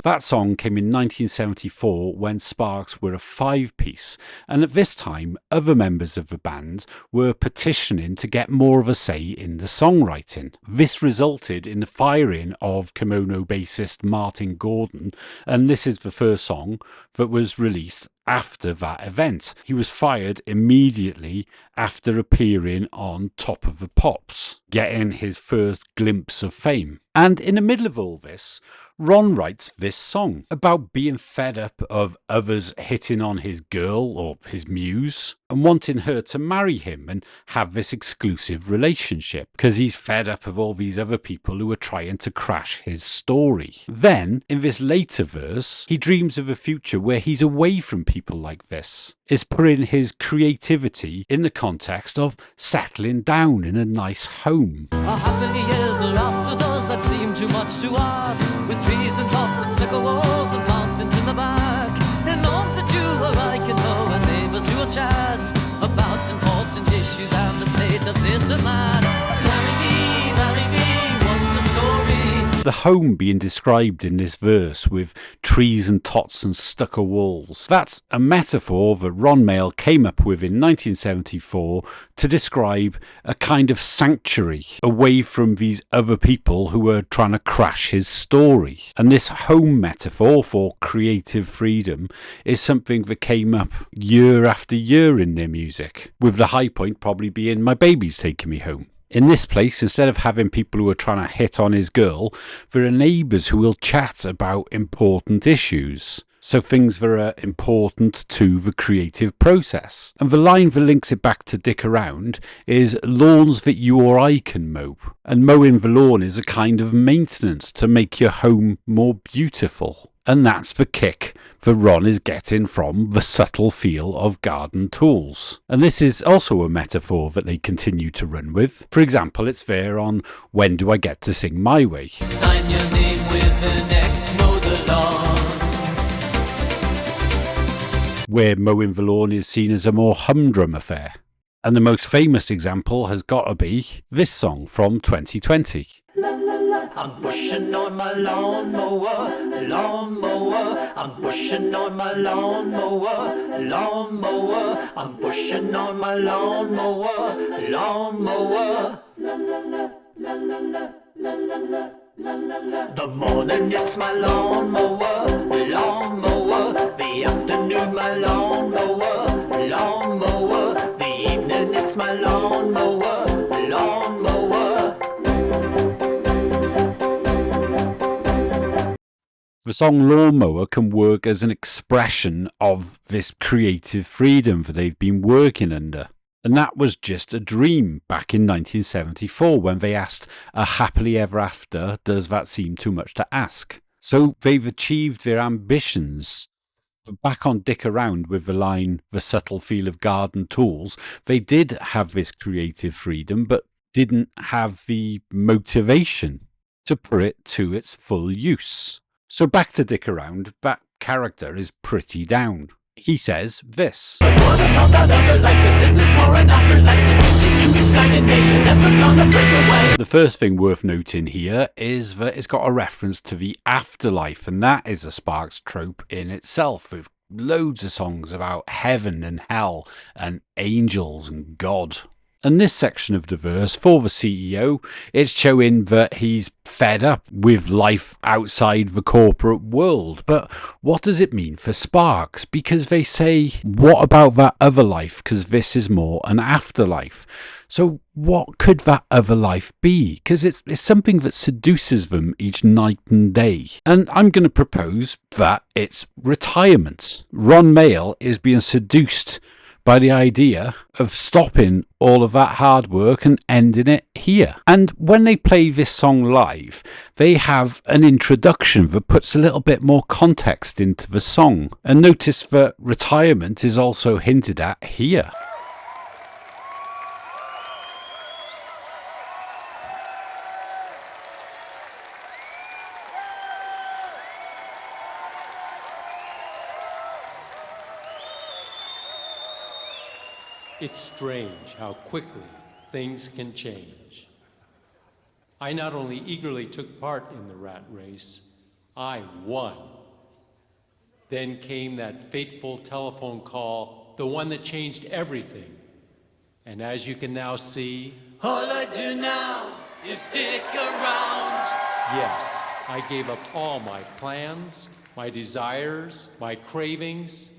That song came in 1974 when Sparks were a 5-piece, and at this time other members of the band were petitioning to get more of a say in the songwriting. This resulted in the firing of Kimono bassist Martin Gordon, and this is the first song that was released after that event. He was fired immediately after appearing on Top of the Pops, getting his first glimpse of fame. And in the middle of all this, Ron writes this song about being fed up of others hitting on his girl or his muse and wanting her to marry him and have this exclusive relationship because he's fed up of all these other people who are trying to crash his story. Then, in this later verse, he dreams of a future where he's away from people like this, is putting his creativity in the context of settling down in a nice home. A happily ever after does that seem too much to ask, with trees and tops and sticker walls and mountains in the back, and lawns that you or I can know, and neighbours who will chat about important issues and the state of this and that. Marry me, what's the story? The home being described in this verse with trees and tots and stucco walls. That's a metaphor that Ron Mael came up with in 1974 to describe a kind of sanctuary away from these other people who were trying to crash his story. And this home metaphor for creative freedom is something that came up year after year in their music, with the high point probably being My Baby's Taking Me Home. In this place, instead of having people who are trying to hit on his girl, there are neighbours who will chat about important issues. So things that are important to the creative process. And the line that links it back to Dick Around is lawns that you or I can mow. And mowing the lawn is a kind of maintenance to make your home more beautiful. And that's the kick that Ron is getting from the subtle feel of garden tools. And this is also a metaphor that they continue to run with. For example, it's there on When Do I Get to Sing My Way? Sign your name with an X, mow the lawn. Where mowing the lawn is seen as a more humdrum affair. And the most famous example has got to be this song from 2020. I'm pushing on my lawnmower, lawnmower. I'm pushing on my lawnmower, lawnmower. I'm pushing on my lawnmower, lawnmower. The morning it's my lawnmower, lawnmower. The afternoon my lawnmower, lawnmower. The evening it's my lawnmower, lawnmower. The song Lawnmower can work as an expression of this creative freedom that they've been working under. And that was just a dream back in 1974 when they asked, a happily ever after, does that seem too much to ask? So they've achieved their ambitions. But back on Dick Around with the line, the subtle feel of garden tools, they did have this creative freedom, but didn't have the motivation to put it to its full use. So back to Dick Around, that character is pretty down. He says this. But what about that other life? 'Cause this is more an afterlife. Seducing you each night and day. You're never gonna break away. The first thing worth noting here is that it's got a reference to the afterlife, and that is a Sparks trope in itself, with loads of songs about heaven and hell and angels and God. And this section of the verse, for the CEO, it's showing that he's fed up with life outside the corporate world. But what does it mean for Sparks? Because they say, what about that other life? Because this is more an afterlife. So what could that other life be? Because it's something that seduces them each night and day. And I'm going to propose that it's retirement. Ron Mael is being seduced by the idea of stopping all of that hard work and ending it here. And when they play this song live, they have an introduction that puts a little bit more context into the song. And notice that retirement is also hinted at here. It's strange how quickly things can change. I not only eagerly took part in the rat race, I won. Then came that fateful telephone call, the one that changed everything. And as you can now see, all I do now is stick around. Yes, I gave up all my plans, my desires, my cravings,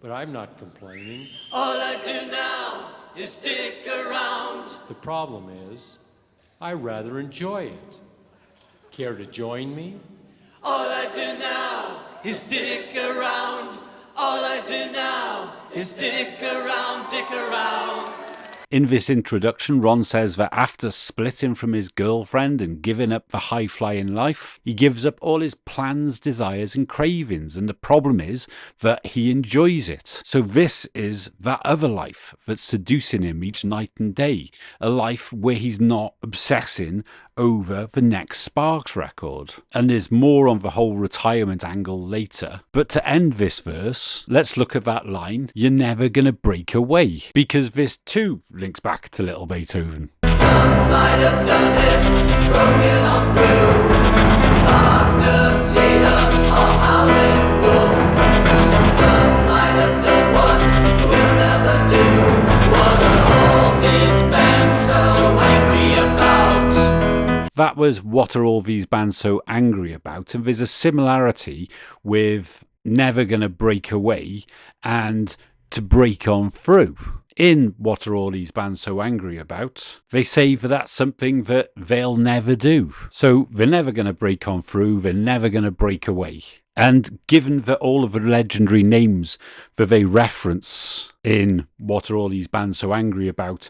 but I'm not complaining. All I do now is stick around. The problem is, I rather enjoy it. Care to join me? All I do now is stick around. All I do now is stick around, dick around. In this introduction, Ron says that after splitting from his girlfriend and giving up the high-flying life, he gives up all his plans, desires and cravings, and the problem is that he enjoys it. So this is that other life that's seducing him each night and day, a life where he's not obsessing over the next Sparks record. And there's more on the whole retirement angle later. But to end this verse, let's look at that line, "You're never gonna break away," because this too links back to Little Beethoven. Some might have done it, broken on through. Wagner, Tatum, or Howlin' Wolf. Some might have done what we'll never do. What are all these bands so angry about? That was What Are All These Bands So Angry About? And there's a similarity with Never Gonna Break Away and To Break On Through. In What Are All These Bands So Angry About, they say that that's something that they'll never do. So they're never going to break on through, they're never going to break away. And given that all of the legendary names that they reference in What Are All These Bands So Angry About,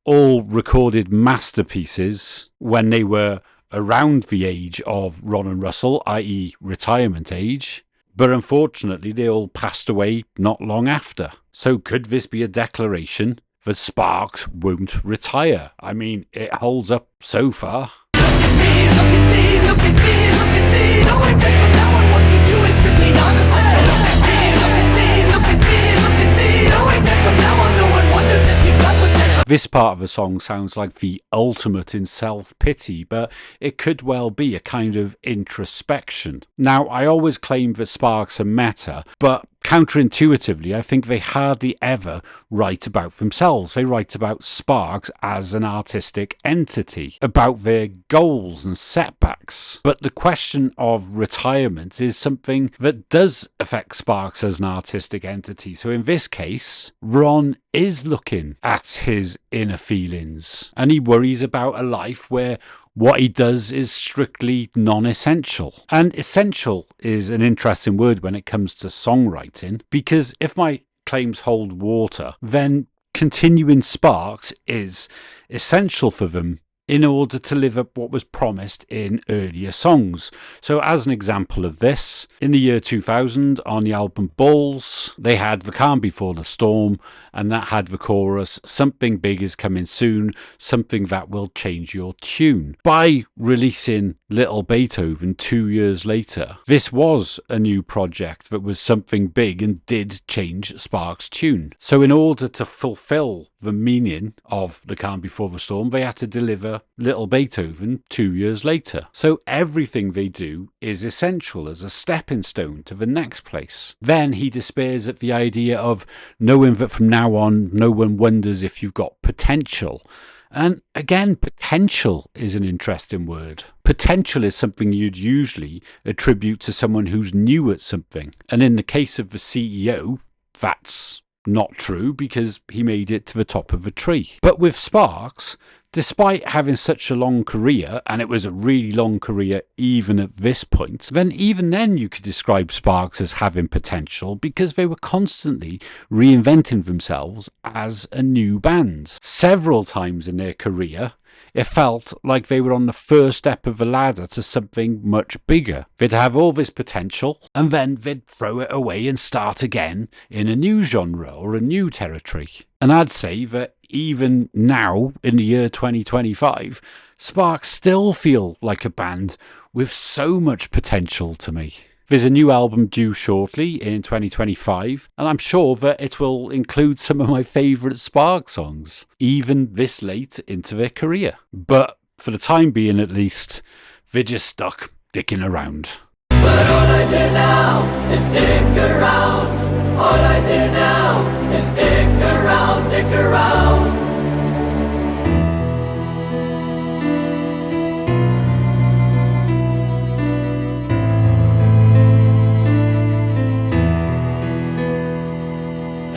all recorded masterpieces when they were around the age of Ron and Russell, i.e. retirement age, but unfortunately they all passed away not long after. So could this be a declaration that Sparks won't retire? I mean, it holds up so far. Look at me, look at me, look at me. Knowing that from now on what you do is strictly non-essential. Look at me, look at me, look at me, look at me. Knowing that from now on no one wonders if you've got potential. This part of the song sounds like the ultimate in self-pity, but it could well be a kind of introspection. Now, I always claim that Sparks are meta, but counterintuitively, I think they hardly ever write about themselves. They write about Sparks as an artistic entity, about their goals and setbacks. But the question of retirement is something that does affect Sparks as an artistic entity. So in this case, Ron is looking at his inner feelings, and he worries about a life where what he does is strictly non-essential. And essential is an interesting word when it comes to songwriting, because if my claims hold water, then continuing Sparks is essential for them in order to live up what was promised in earlier songs. So as an example of this, in the year 2000 on the album Balls, they had The Calm Before the Storm, and that had the chorus, "Something big is coming soon, something that will change your tune." By releasing Little Beethoven 2 years later, this was a new project that was something big and did change Sparks' tune. So in order to fulfill the meaning of The Calm Before the Storm, they had to deliver Little Beethoven 2 years later. So everything they do is essential as a stepping stone to the next place. Then he despairs at the idea of knowing that from now on no one wonders if you've got potential. And again, potential is an interesting word. Potential is something you'd usually attribute to someone who's new at something. And in the case of the CEO, that's not true because he made it to the top of the tree. But with Sparks, despite having such a long career, and it was a really long career even at this point, then even then you could describe Sparks as having potential because they were constantly reinventing themselves as a new band. Several times in their career, it felt like they were on the first step of the ladder to something much bigger. They'd have all this potential, and then they'd throw it away and start again in a new genre or a new territory. And I'd say that even now, in the year 2025, Sparks still feel like a band with so much potential to me. There's a new album due shortly in 2025, and I'm sure that it will include some of my favourite Sparks songs, even this late into their career. But for the time being at least, they're just stuck dicking around. But all I do now is stick around. All I do now is stick around, dick around.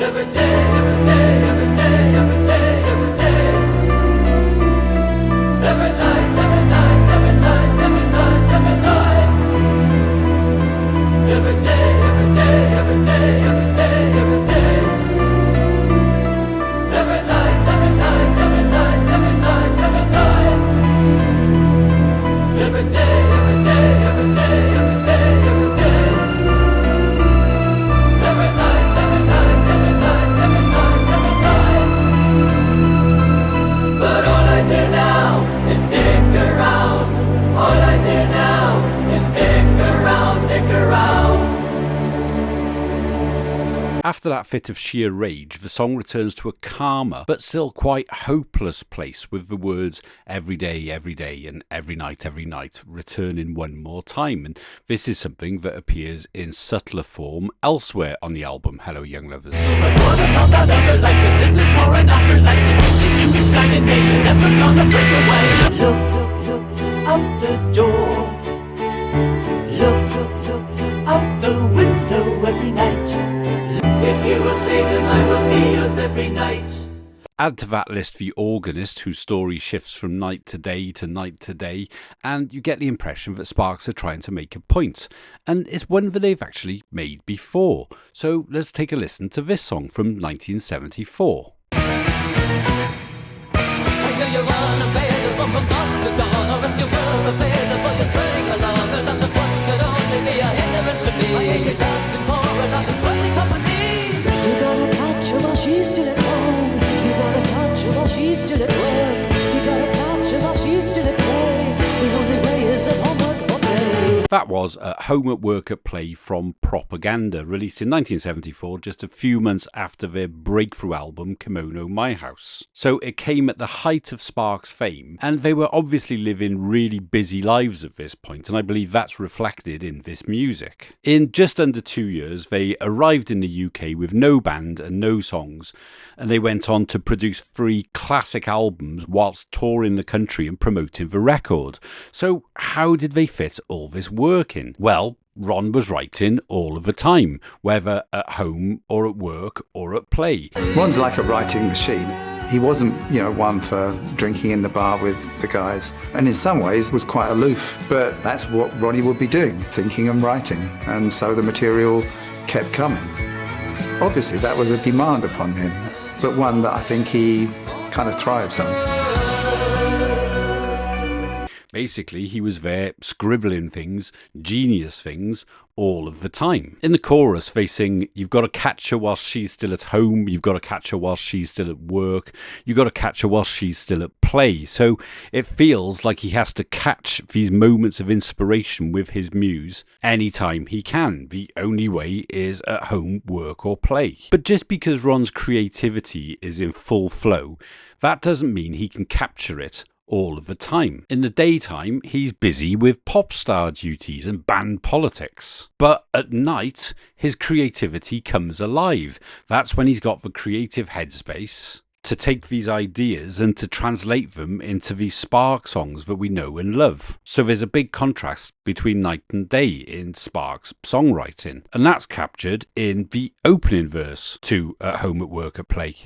Every day, every day, every day, every day, every day. Every night, every night, every night, every night, every night. Every day, every day, every day, every day, every day. Every night, every night, every night, every night, every night. Every day, every day, every day, every day, every day. Every night, every night, every night, every night, every night. But all I do now is stick around. All I do now is stick around, dick around. After that fit of sheer rage, the song returns to a calmer but still quite hopeless place, with the words every day, and every night returning one more time. And this is something that appears in subtler form elsewhere on the album Hello Young Lovers. It's like what about that other life? 'Cause this is more an afterlife. Seducing you each night and day. You're never gonna break away. Look out the door. Look out the window every night. If you will save him, I will be yours every night. Add to that list the organist, whose story shifts from night to day, and you get the impression that Sparks are trying to make a point, and it's one that they've actually made before. So let's take a listen to this song from 1974. You're unavailable from dusk to dawn, or if you were available, you'd bring along a lot of what could only be a hindrance to me. I hate it out in poor and not the sweaty company. You gotta catch her while she's still at home. You gotta catch her while she's still at work. You gotta catch her while she's still at play. The only way is at homework or play. That was At Home, at Work, at Play from Propaganda, released in 1974, just a few months after their breakthrough album Kimono, My House. So it came at the height of Sparks' fame, and they were obviously living really busy lives at this point, and I believe that's reflected in this music. In just under 2 years, they arrived in the UK with no band and no songs, and they went on to produce 3 classic albums whilst touring the country and promoting the record. So how did they fit all this work in? Well, Ron was writing all of the time, whether at home or at work or at play. Ron's like a writing machine. He wasn't, one for drinking in the bar with the guys, and in some ways was quite aloof, but that's what Ronnie would be doing, thinking and writing, and so the material kept coming. Obviously that was a demand upon him, but one that I think he kind of thrives on. Basically, he was there scribbling things, genius things, all of the time. In the chorus, they sing, you've got to catch her while she's still at home, you've got to catch her while she's still at work, you've got to catch her while she's still at play. So it feels like he has to catch these moments of inspiration with his muse anytime he can. The only way is at home, work or play. But just because Ron's creativity is in full flow, that doesn't mean he can capture it all of the time. In the daytime, he's busy with pop star duties and band politics. But at night, his creativity comes alive. That's when he's got the creative headspace to take these ideas and to translate them into these Sparks songs that we know and love. So there's a big contrast between night and day in Sparks' songwriting, and that's captured in the opening verse to At Home, at Work, at Play.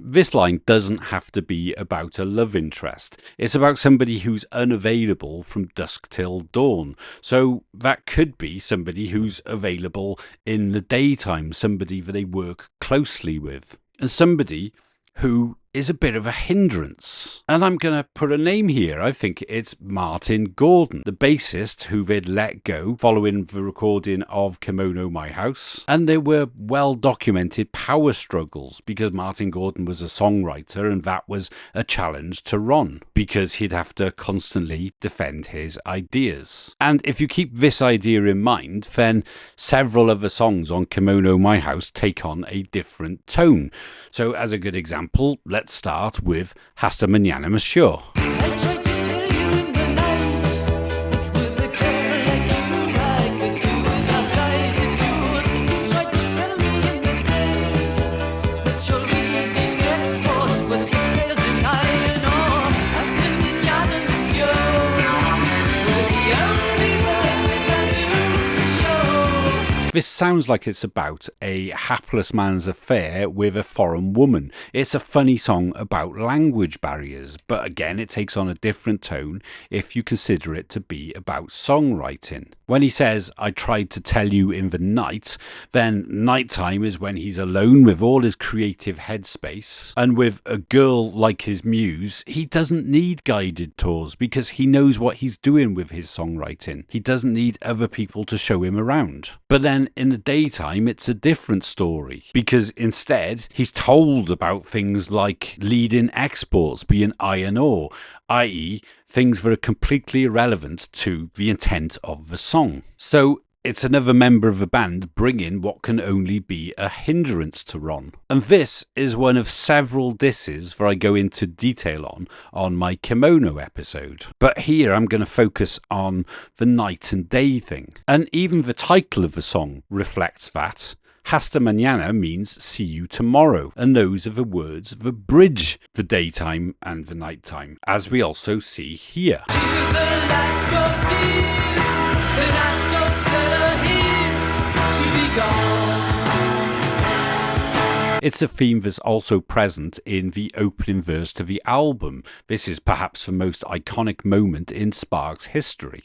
This line doesn't have to be about a love interest. It's about somebody who's unavailable from dusk till dawn. So that could be somebody who's available in the daytime, somebody that they work closely with, and somebody who is a bit of a hindrance. And I'm going to put a name here. I think it's Martin Gordon, the bassist who they'd let go following the recording of Kimono, My House. And there were well-documented power struggles because Martin Gordon was a songwriter and that was a challenge to Ron because he'd have to constantly defend his ideas. And if you keep this idea in mind, then several of the songs on Kimono, My House take on a different tone. So as a good example, let's start with Hasta Mañana Monsieur. This sounds like it's about a hapless man's affair with a foreign woman. It's a funny song about language barriers, but again, it takes on a different tone if you consider it to be about songwriting. When he says, I tried to tell you in the night, then nighttime is when he's alone with all his creative headspace. And with a girl like his muse, he doesn't need guided tours because he knows what he's doing with his songwriting. He doesn't need other people to show him around. But then in the daytime, it's a different story because instead he's told about things like leading exports being iron ore, i.e. things that are completely irrelevant to the intent of the song. So it's another member of the band bringing what can only be a hindrance to Ron. And this is one of several disses that I go into detail on my Kimono episode. But here I'm going to focus on the night and day thing. And even the title of the song reflects that. Hasta mañana means see you tomorrow, and those are the words that bridge the daytime and the nighttime, as we also see here. It's a theme that's also present in the opening verse to the album. This is perhaps the most iconic moment in Sparks history.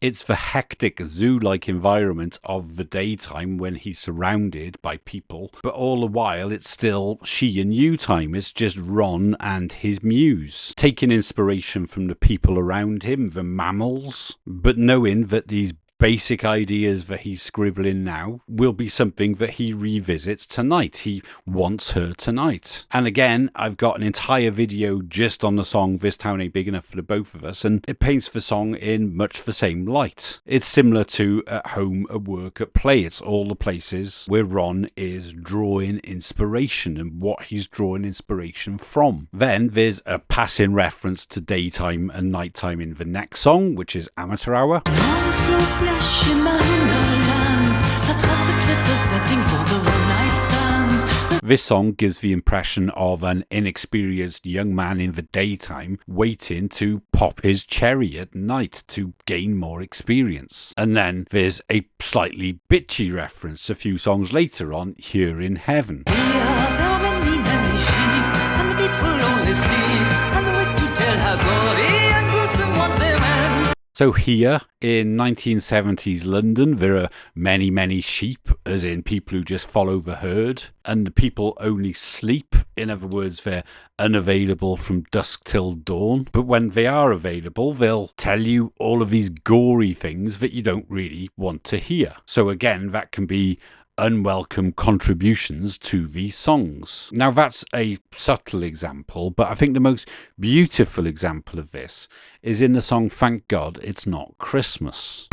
It's the hectic zoo-like environment of the daytime when he's surrounded by people, but all the while it's still she and you time. It's just Ron and his muse, taking inspiration from the people around him, the mammals, but knowing that these basic ideas that he's scribbling now will be something that he revisits tonight. He wants her tonight. And again, I've got an entire video just on the song This Town Ain't Big Enough for the Both of Us, and it paints the song in much the same light. It's similar to At Home, At Work, At Play. It's all the places where Ron is drawing inspiration and what he's drawing inspiration from. Then there's a passing reference to daytime and nighttime in the next song, which is Amateur Hour. This song gives the impression of an inexperienced young man in the daytime waiting to pop his cherry at night to gain more experience. And then there's a slightly bitchy reference a few songs later on, Here in Heaven. So here in 1970s London, there are many, many sheep, as in people who just follow the herd, and the people only sleep. In other words, they're unavailable from dusk till dawn. But when they are available, they'll tell you all of these gory things that you don't really want to hear. So again, that can be unwelcome contributions to these songs. Now that's a subtle example, but I think the most beautiful example of this is in the song Thank God It's Not Christmas.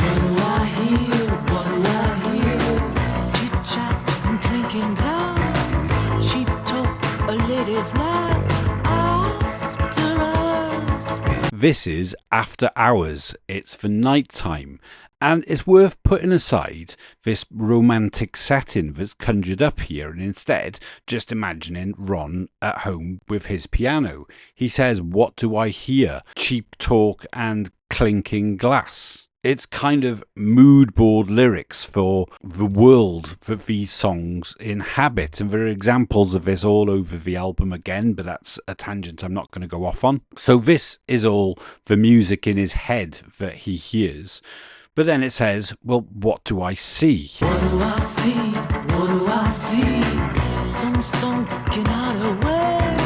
This is After Hours. It's for night time. And it's worth putting aside this romantic setting that's conjured up here and instead just imagining Ron at home with his piano. He says, "What do I hear? Cheap talk and clinking glass." It's kind of mood board lyrics for the world that these songs inhabit. And there are examples of this all over the album again, but that's a tangent I'm not going to go off on. So this is all the music in his head that he hears. But then it says, well, what do I see? What do I see? What do I see? Some sunken hideaway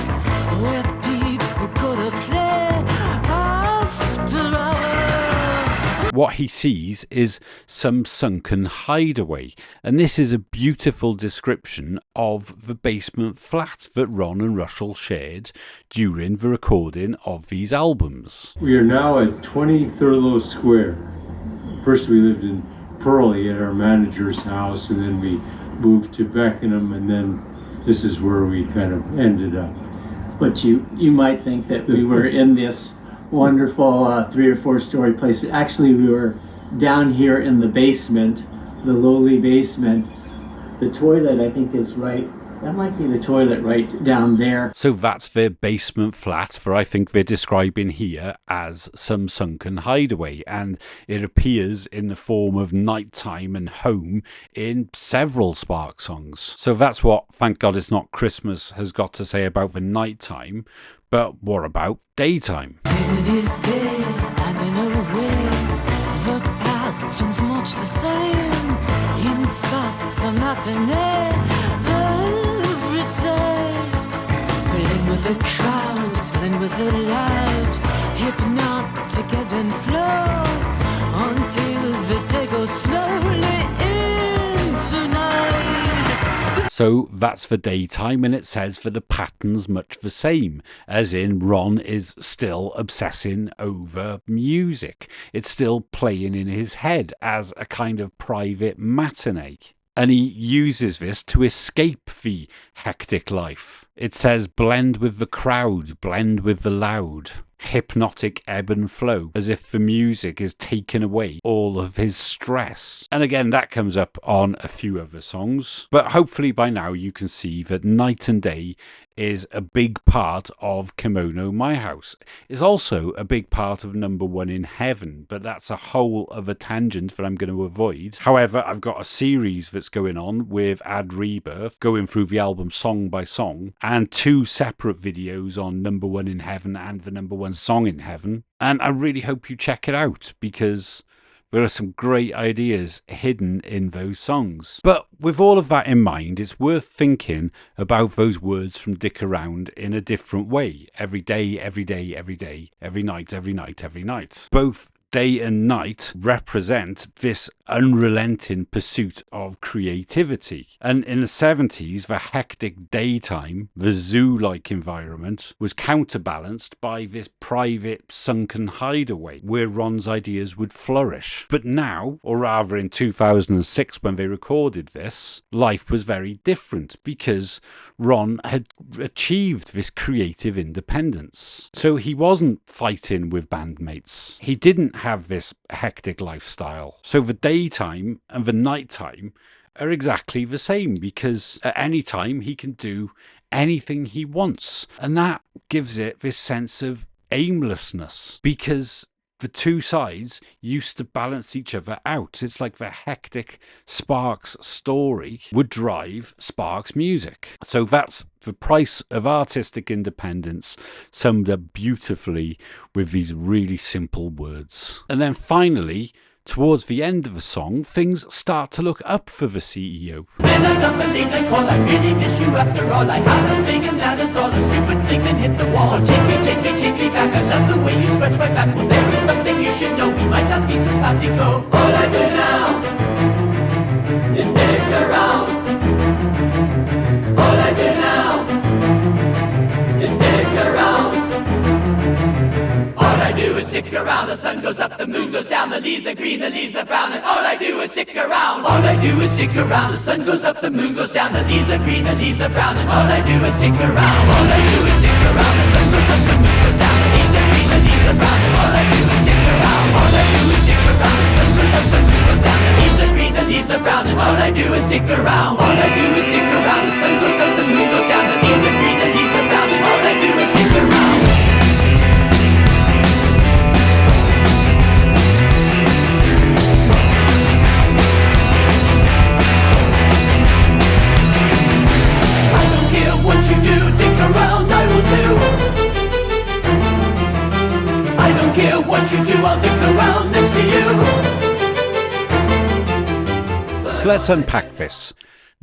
where people go to play after hours. What he sees is some sunken hideaway, and this is a beautiful description of the basement flat that Ron and Russell shared during the recording of these albums. We are now at 20 Thurlow Square. First we lived in Purley at our manager's house, and then we moved to Beckenham, and then this is where we kind of ended up. But you might think that we were in this wonderful 3 or 4 story place, but actually we were down here in the basement, the lowly basement. The toilet, I think, is right. That might be the toilet right down there. So that's their basement flat, for I think they're describing here as some sunken hideaway, and it appears in the form of nighttime and home in several Sparks songs. So that's what Thank God It's Not Christmas has got to say about the nighttime, but what about daytime? It is day and in a way the pattern's much the same in spots of matinee. Blend with the crowd, blend with the loud, hypnotic ebb and flow, until the day goes slowly into night. So that's the daytime, and it says that the pattern's much the same, as in Ron is still obsessing over music. It's still playing in his head as a kind of private matinee. And he uses this to escape the hectic life. It says blend with the crowd, blend with the loud, hypnotic ebb and flow, as if the music is taking away all of his stress. And again, that comes up on a few other songs. But hopefully by now you can see that Night and Day is a big part of Kimono My House. It's also a big part of Number One in Heaven, but that's a whole other tangent that I'm going to avoid. However, I've got a series that's going on with Ad Rebirth, going through the album song by song, and 2 separate videos on Number One in Heaven and the Number One Song in Heaven. And I really hope you check it out, because there are some great ideas hidden in those songs. But with all of that in mind, it's worth thinking about those words from Dick Around in a different way. Every day, every day, every day, every night, every night, every night. Both day and night represent this unrelenting pursuit of creativity. And in the 70s, the hectic daytime, the zoo-like environment, was counterbalanced by this private sunken hideaway where Ron's ideas would flourish. But now, or rather in 2006 when they recorded this, life was very different because Ron had achieved this creative independence. So he wasn't fighting with bandmates. He didn't have this hectic lifestyle. So the daytime and the nighttime are exactly the same, because at any time he can do anything he wants. And that gives it this sense of aimlessness, because the two sides used to balance each other out. It's like the hectic Sparks story would drive Sparks music. So that's the price of artistic independence, summed up beautifully with these really simple words. And then finally, towards the end of the song, things start to look up for the CEO. When I got the late night call, I really miss you after all. I had a thing and that is all, a stupid thing that hit the wall. So take me back. I love the way you scratch my back. Well, there is something you should know, we might not be simpatico. All I do now is stick around. All I do now is stick around. All I do is stick around. The sun goes up, the moon goes down, the leaves are green, the leaves are brown, and all I do is stick around. All I do is stick around. The sun goes up, the moon goes down, the leaves are green, the leaves are brown, and all I do is stick around. All I do is stick around. The sun goes up, the moon goes down, the leaves are green, the leaves are brown, and all I do is stick around. All I do is stick around. The sun goes up, the moon goes down, the leaves are green, the leaves are brown, and all I do is stick around. All I do is stick around. The sun goes up, the moon goes down, the leaves are green, the leaves are brown, and all I do is stick around. What you do, dick around, I will do. I don't care what you do, I'll dick around next to you. So let's unpack this.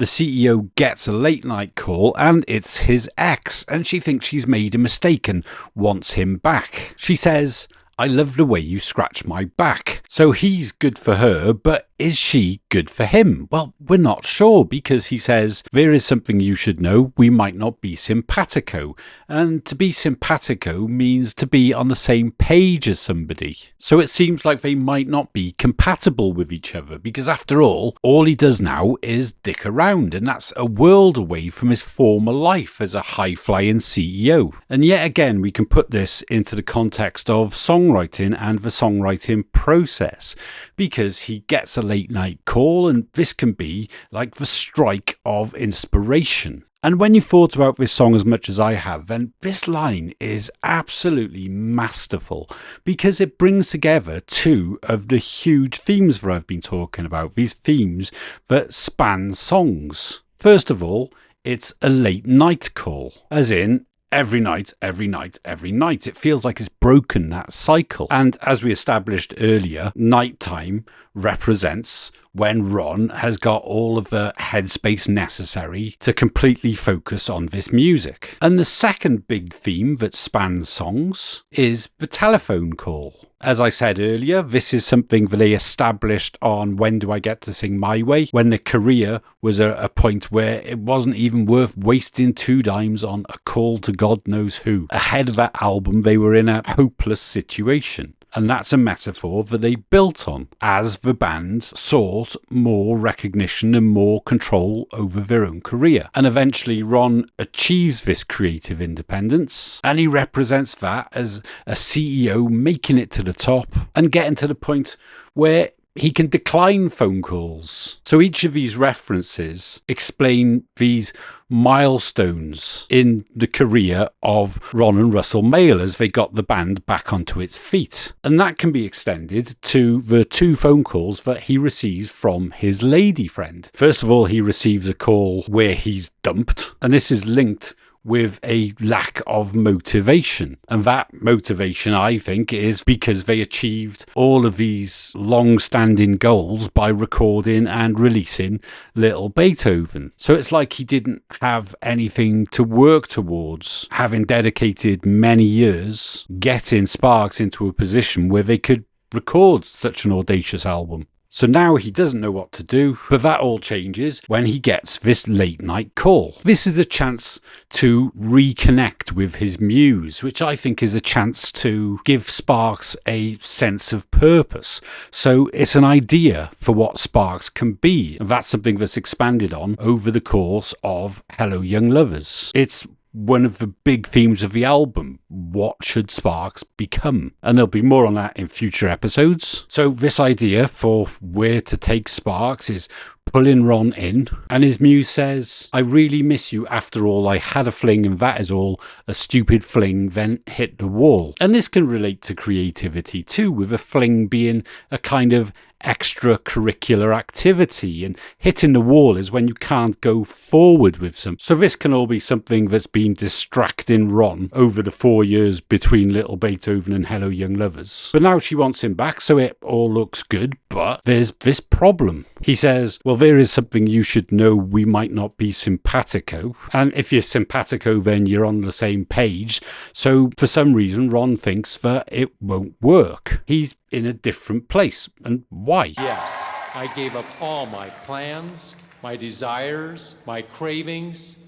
The CEO gets a late night call and it's his ex, and she thinks she's made a mistake and wants him back. She says, "I love the way you scratch my back." So he's good for her, but is she good for him? Well, we're not sure, because he says, "There is something you should know, we might not be simpatico." And to be simpatico means to be on the same page as somebody. So it seems like they might not be compatible with each other, because after all he does now is dick around, and that's a world away from his former life as a high-flying CEO. And yet again, we can put this into the context of songwriting and the songwriting process, because he gets a late night call, and this can be like the strike of inspiration. And when you thought about this song as much as I have, then this line is absolutely masterful, because it brings together two of the huge themes that I've been talking about, these themes that span songs. First of all, it's a late night call, as in every night, every night, every night. It feels like it's broken that cycle. And as we established earlier, nighttime represents when Ron has got all of the headspace necessary to completely focus on this music. And the second big theme that spans songs is the telephone call. As I said earlier, this is something that they established on When Do I Get to Sing My Way, when their career was at a point where it wasn't even worth wasting 2 dimes on a call to God knows who. Ahead of that album, they were in a hopeless situation. And that's a metaphor that they built on as the band sought more recognition and more control over their own career. And eventually Ron achieves this creative independence, and he represents that as a CEO making it to the top and getting to the point where he can decline phone calls. So each of these references explain these milestones in the career of Ron and Russell Mael as they got the band back onto its feet. And that can be extended to the 2 phone calls that he receives from his lady friend. First of all, he receives a call where he's dumped, and this is linked with a lack of motivation. And that motivation, I think, is because they achieved all of these long-standing goals by recording and releasing Lil Beethoven. So it's like he didn't have anything to work towards, having dedicated many years getting Sparks into a position where they could record such an audacious album. So now he doesn't know what to do, but that all changes when he gets this late night call. This is a chance to reconnect with his muse, which I think is a chance to give Sparks a sense of purpose. So it's an idea for what Sparks can be. And that's something that's expanded on over the course of Hello Young Lovers. It's one of the big themes of the album. What should Sparks become? And there'll be more on that in future episodes. So this idea for where to take Sparks is pulling Ron in, and his muse says, "I really miss you. After all, I had a fling, and that is all. A stupid fling, then hit the wall." And this can relate to creativity too, with a fling being a kind of extracurricular activity, and hitting the wall is when you can't go forward with something. So this can all be something that's been distracting Ron over the 4 years between Little Beethoven and Hello Young Lovers. But now she wants him back, so it all looks good, but there's this problem. He says, "Well, there is something you should know, we might not be simpatico." And if you're simpatico, then you're on the same page. So for some reason, Ron thinks that it won't work. He's in a different place. And why? Yes, I gave up all my plans, my desires, my cravings,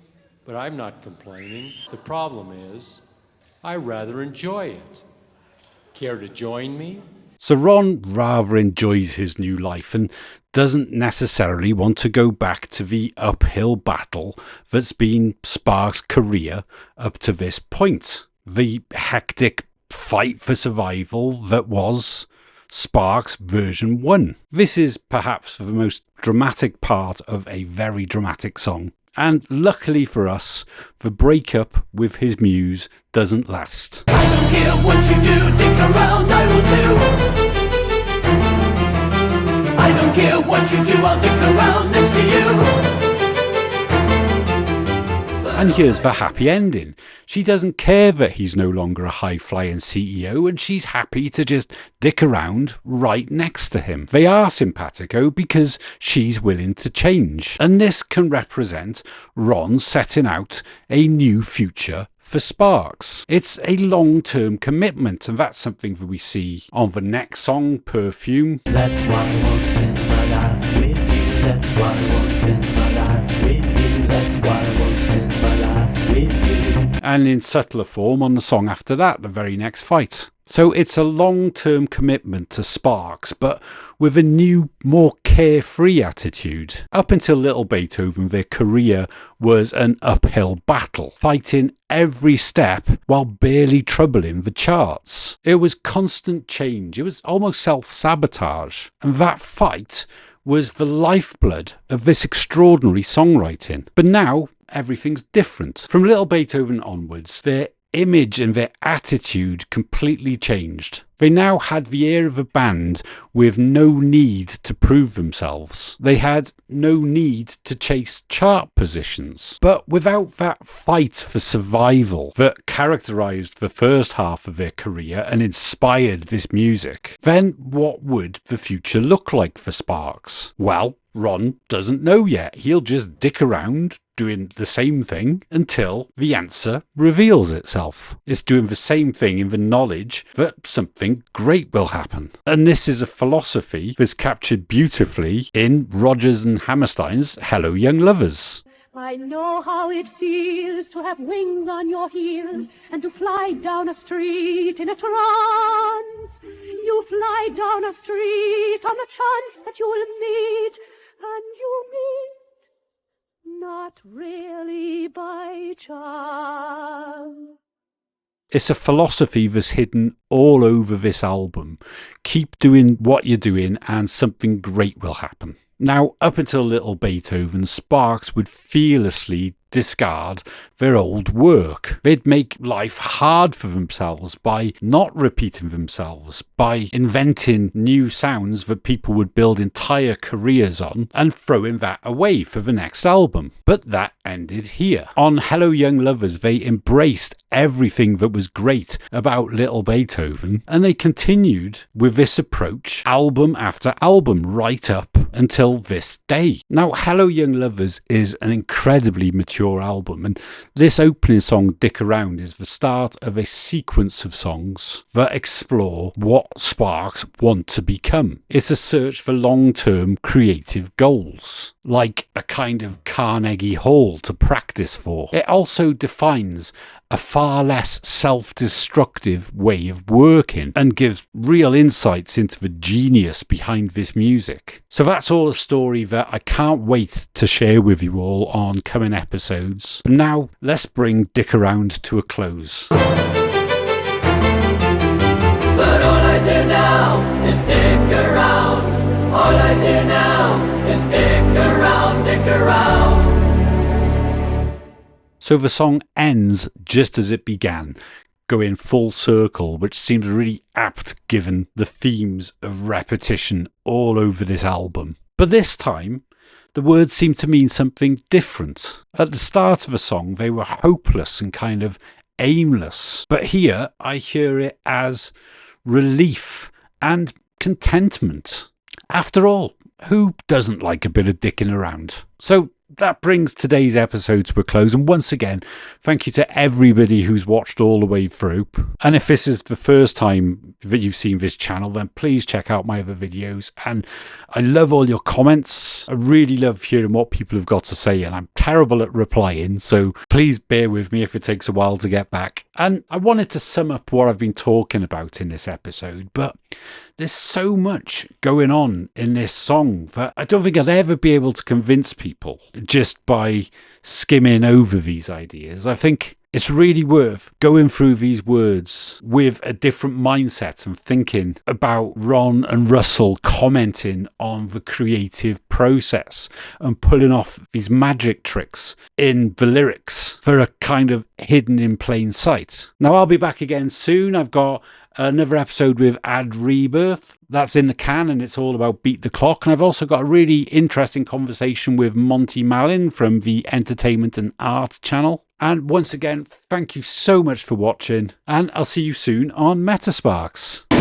but I'm not complaining. The problem is, I rather enjoy it. Care to join me? So Ron rather enjoys his new life and doesn't necessarily want to go back to the uphill battle that's been Sparks' career up to this point. The hectic fight for survival that was Sparks version 1. This is perhaps the most dramatic part of a very dramatic song. And luckily for us, the breakup with his muse doesn't last. I don't care what you do, dick around, I will do. I don't care what you do, I'll dick around next to you. And here's the happy ending. She doesn't care that he's no longer a high-flying CEO, and she's happy to just dick around right next to him. They are simpatico because she's willing to change. And this can represent Ron setting out a new future for Sparks. It's a long-term commitment, and that's something that we see on the next song, Perfume. That's why I want to spend my life with you. That's why I want to spend my life with you. That's why I want to spend my life with you. And in subtler form on the song after that, The Very Next Fight. So it's a long-term commitment to Sparks, but with a new, more carefree attitude. Up until Lil Beethoven, their career was an uphill battle, fighting every step while barely troubling the charts. It was constant change. It was almost self-sabotage. And that fight was the lifeblood of this extraordinary songwriting. But now, everything's different. From Lil Beethoven onwards, their image and their attitude completely changed. They now had the air of a band with no need to prove themselves. They had no need to chase chart positions. But without that fight for survival that characterised the first half of their career and inspired this music, then what would the future look like for Sparks? Well, Ron doesn't know yet. He'll just dick around doing the same thing until the answer reveals itself. It's doing the same thing in the knowledge that something great will happen. And this is a philosophy that's captured beautifully in Rodgers and Hammerstein's Hello Young Lovers. I know how it feels to have wings on your heels and to fly down a street in a trance. You fly down a street on the chance that you will meet, and you meet not really by chance. It's a philosophy that's hidden all over this album. Keep doing what you're doing and something great will happen. Now, up until Lil Beethoven, Sparks would fearlessly discard their old work. They'd make life hard for themselves by not repeating themselves, by inventing new sounds that people would build entire careers on and throwing that away for the next album. But that ended here. On Hello Young Lovers, they embraced everything that was great about Lil Beethoven, and they continued with this approach album after album right up until this day. Now, Hello Young Lovers is an incredibly mature album, and this opening song, Dick Around, is the start of a sequence of songs that explore what Sparks want to become. It's a search for long-term creative goals, like a kind of Carnegie Hall to practice for. It also defines a far less self-destructive way of working and gives real insights into the genius behind this music. So that's all a story that I can't wait to share with you all on coming episodes. But now let's bring Dick Around to a close. But all I do now is stick around. All I do now is stick around, dick around. So the song ends just as it began, going full circle, which seems really apt given the themes of repetition all over this album. But this time, the words seem to mean something different. At the start of the song, they were hopeless and kind of aimless. But here, I hear it as relief and contentment. After all, who doesn't like a bit of dicking around? So that brings today's episode to a close, and once again, thank you to everybody who's watched all the way through. And if this is the first time that you've seen this channel, then please check out my other videos. And I love all your comments. I really love hearing what people have got to say, and I'm terrible at replying, so please bear with me if it takes a while to get back. And I wanted to sum up what I've been talking about in this episode, but there's so much going on in this song that I don't think I'll ever be able to convince people just by skimming over these ideas. I think it's really worth going through these words with a different mindset and thinking about Ron and Russell commenting on the creative process and pulling off these magic tricks in the lyrics that are kind of hidden in plain sight. Now, I'll be back again soon. I've got another episode with Ad Rebirth. That's in the can, and it's all about Beat the Clock. And I've also got a really interesting conversation with Monty Malin from the Entertainment and Art channel. And once again, thank you so much for watching, and I'll see you soon on MetaSparks.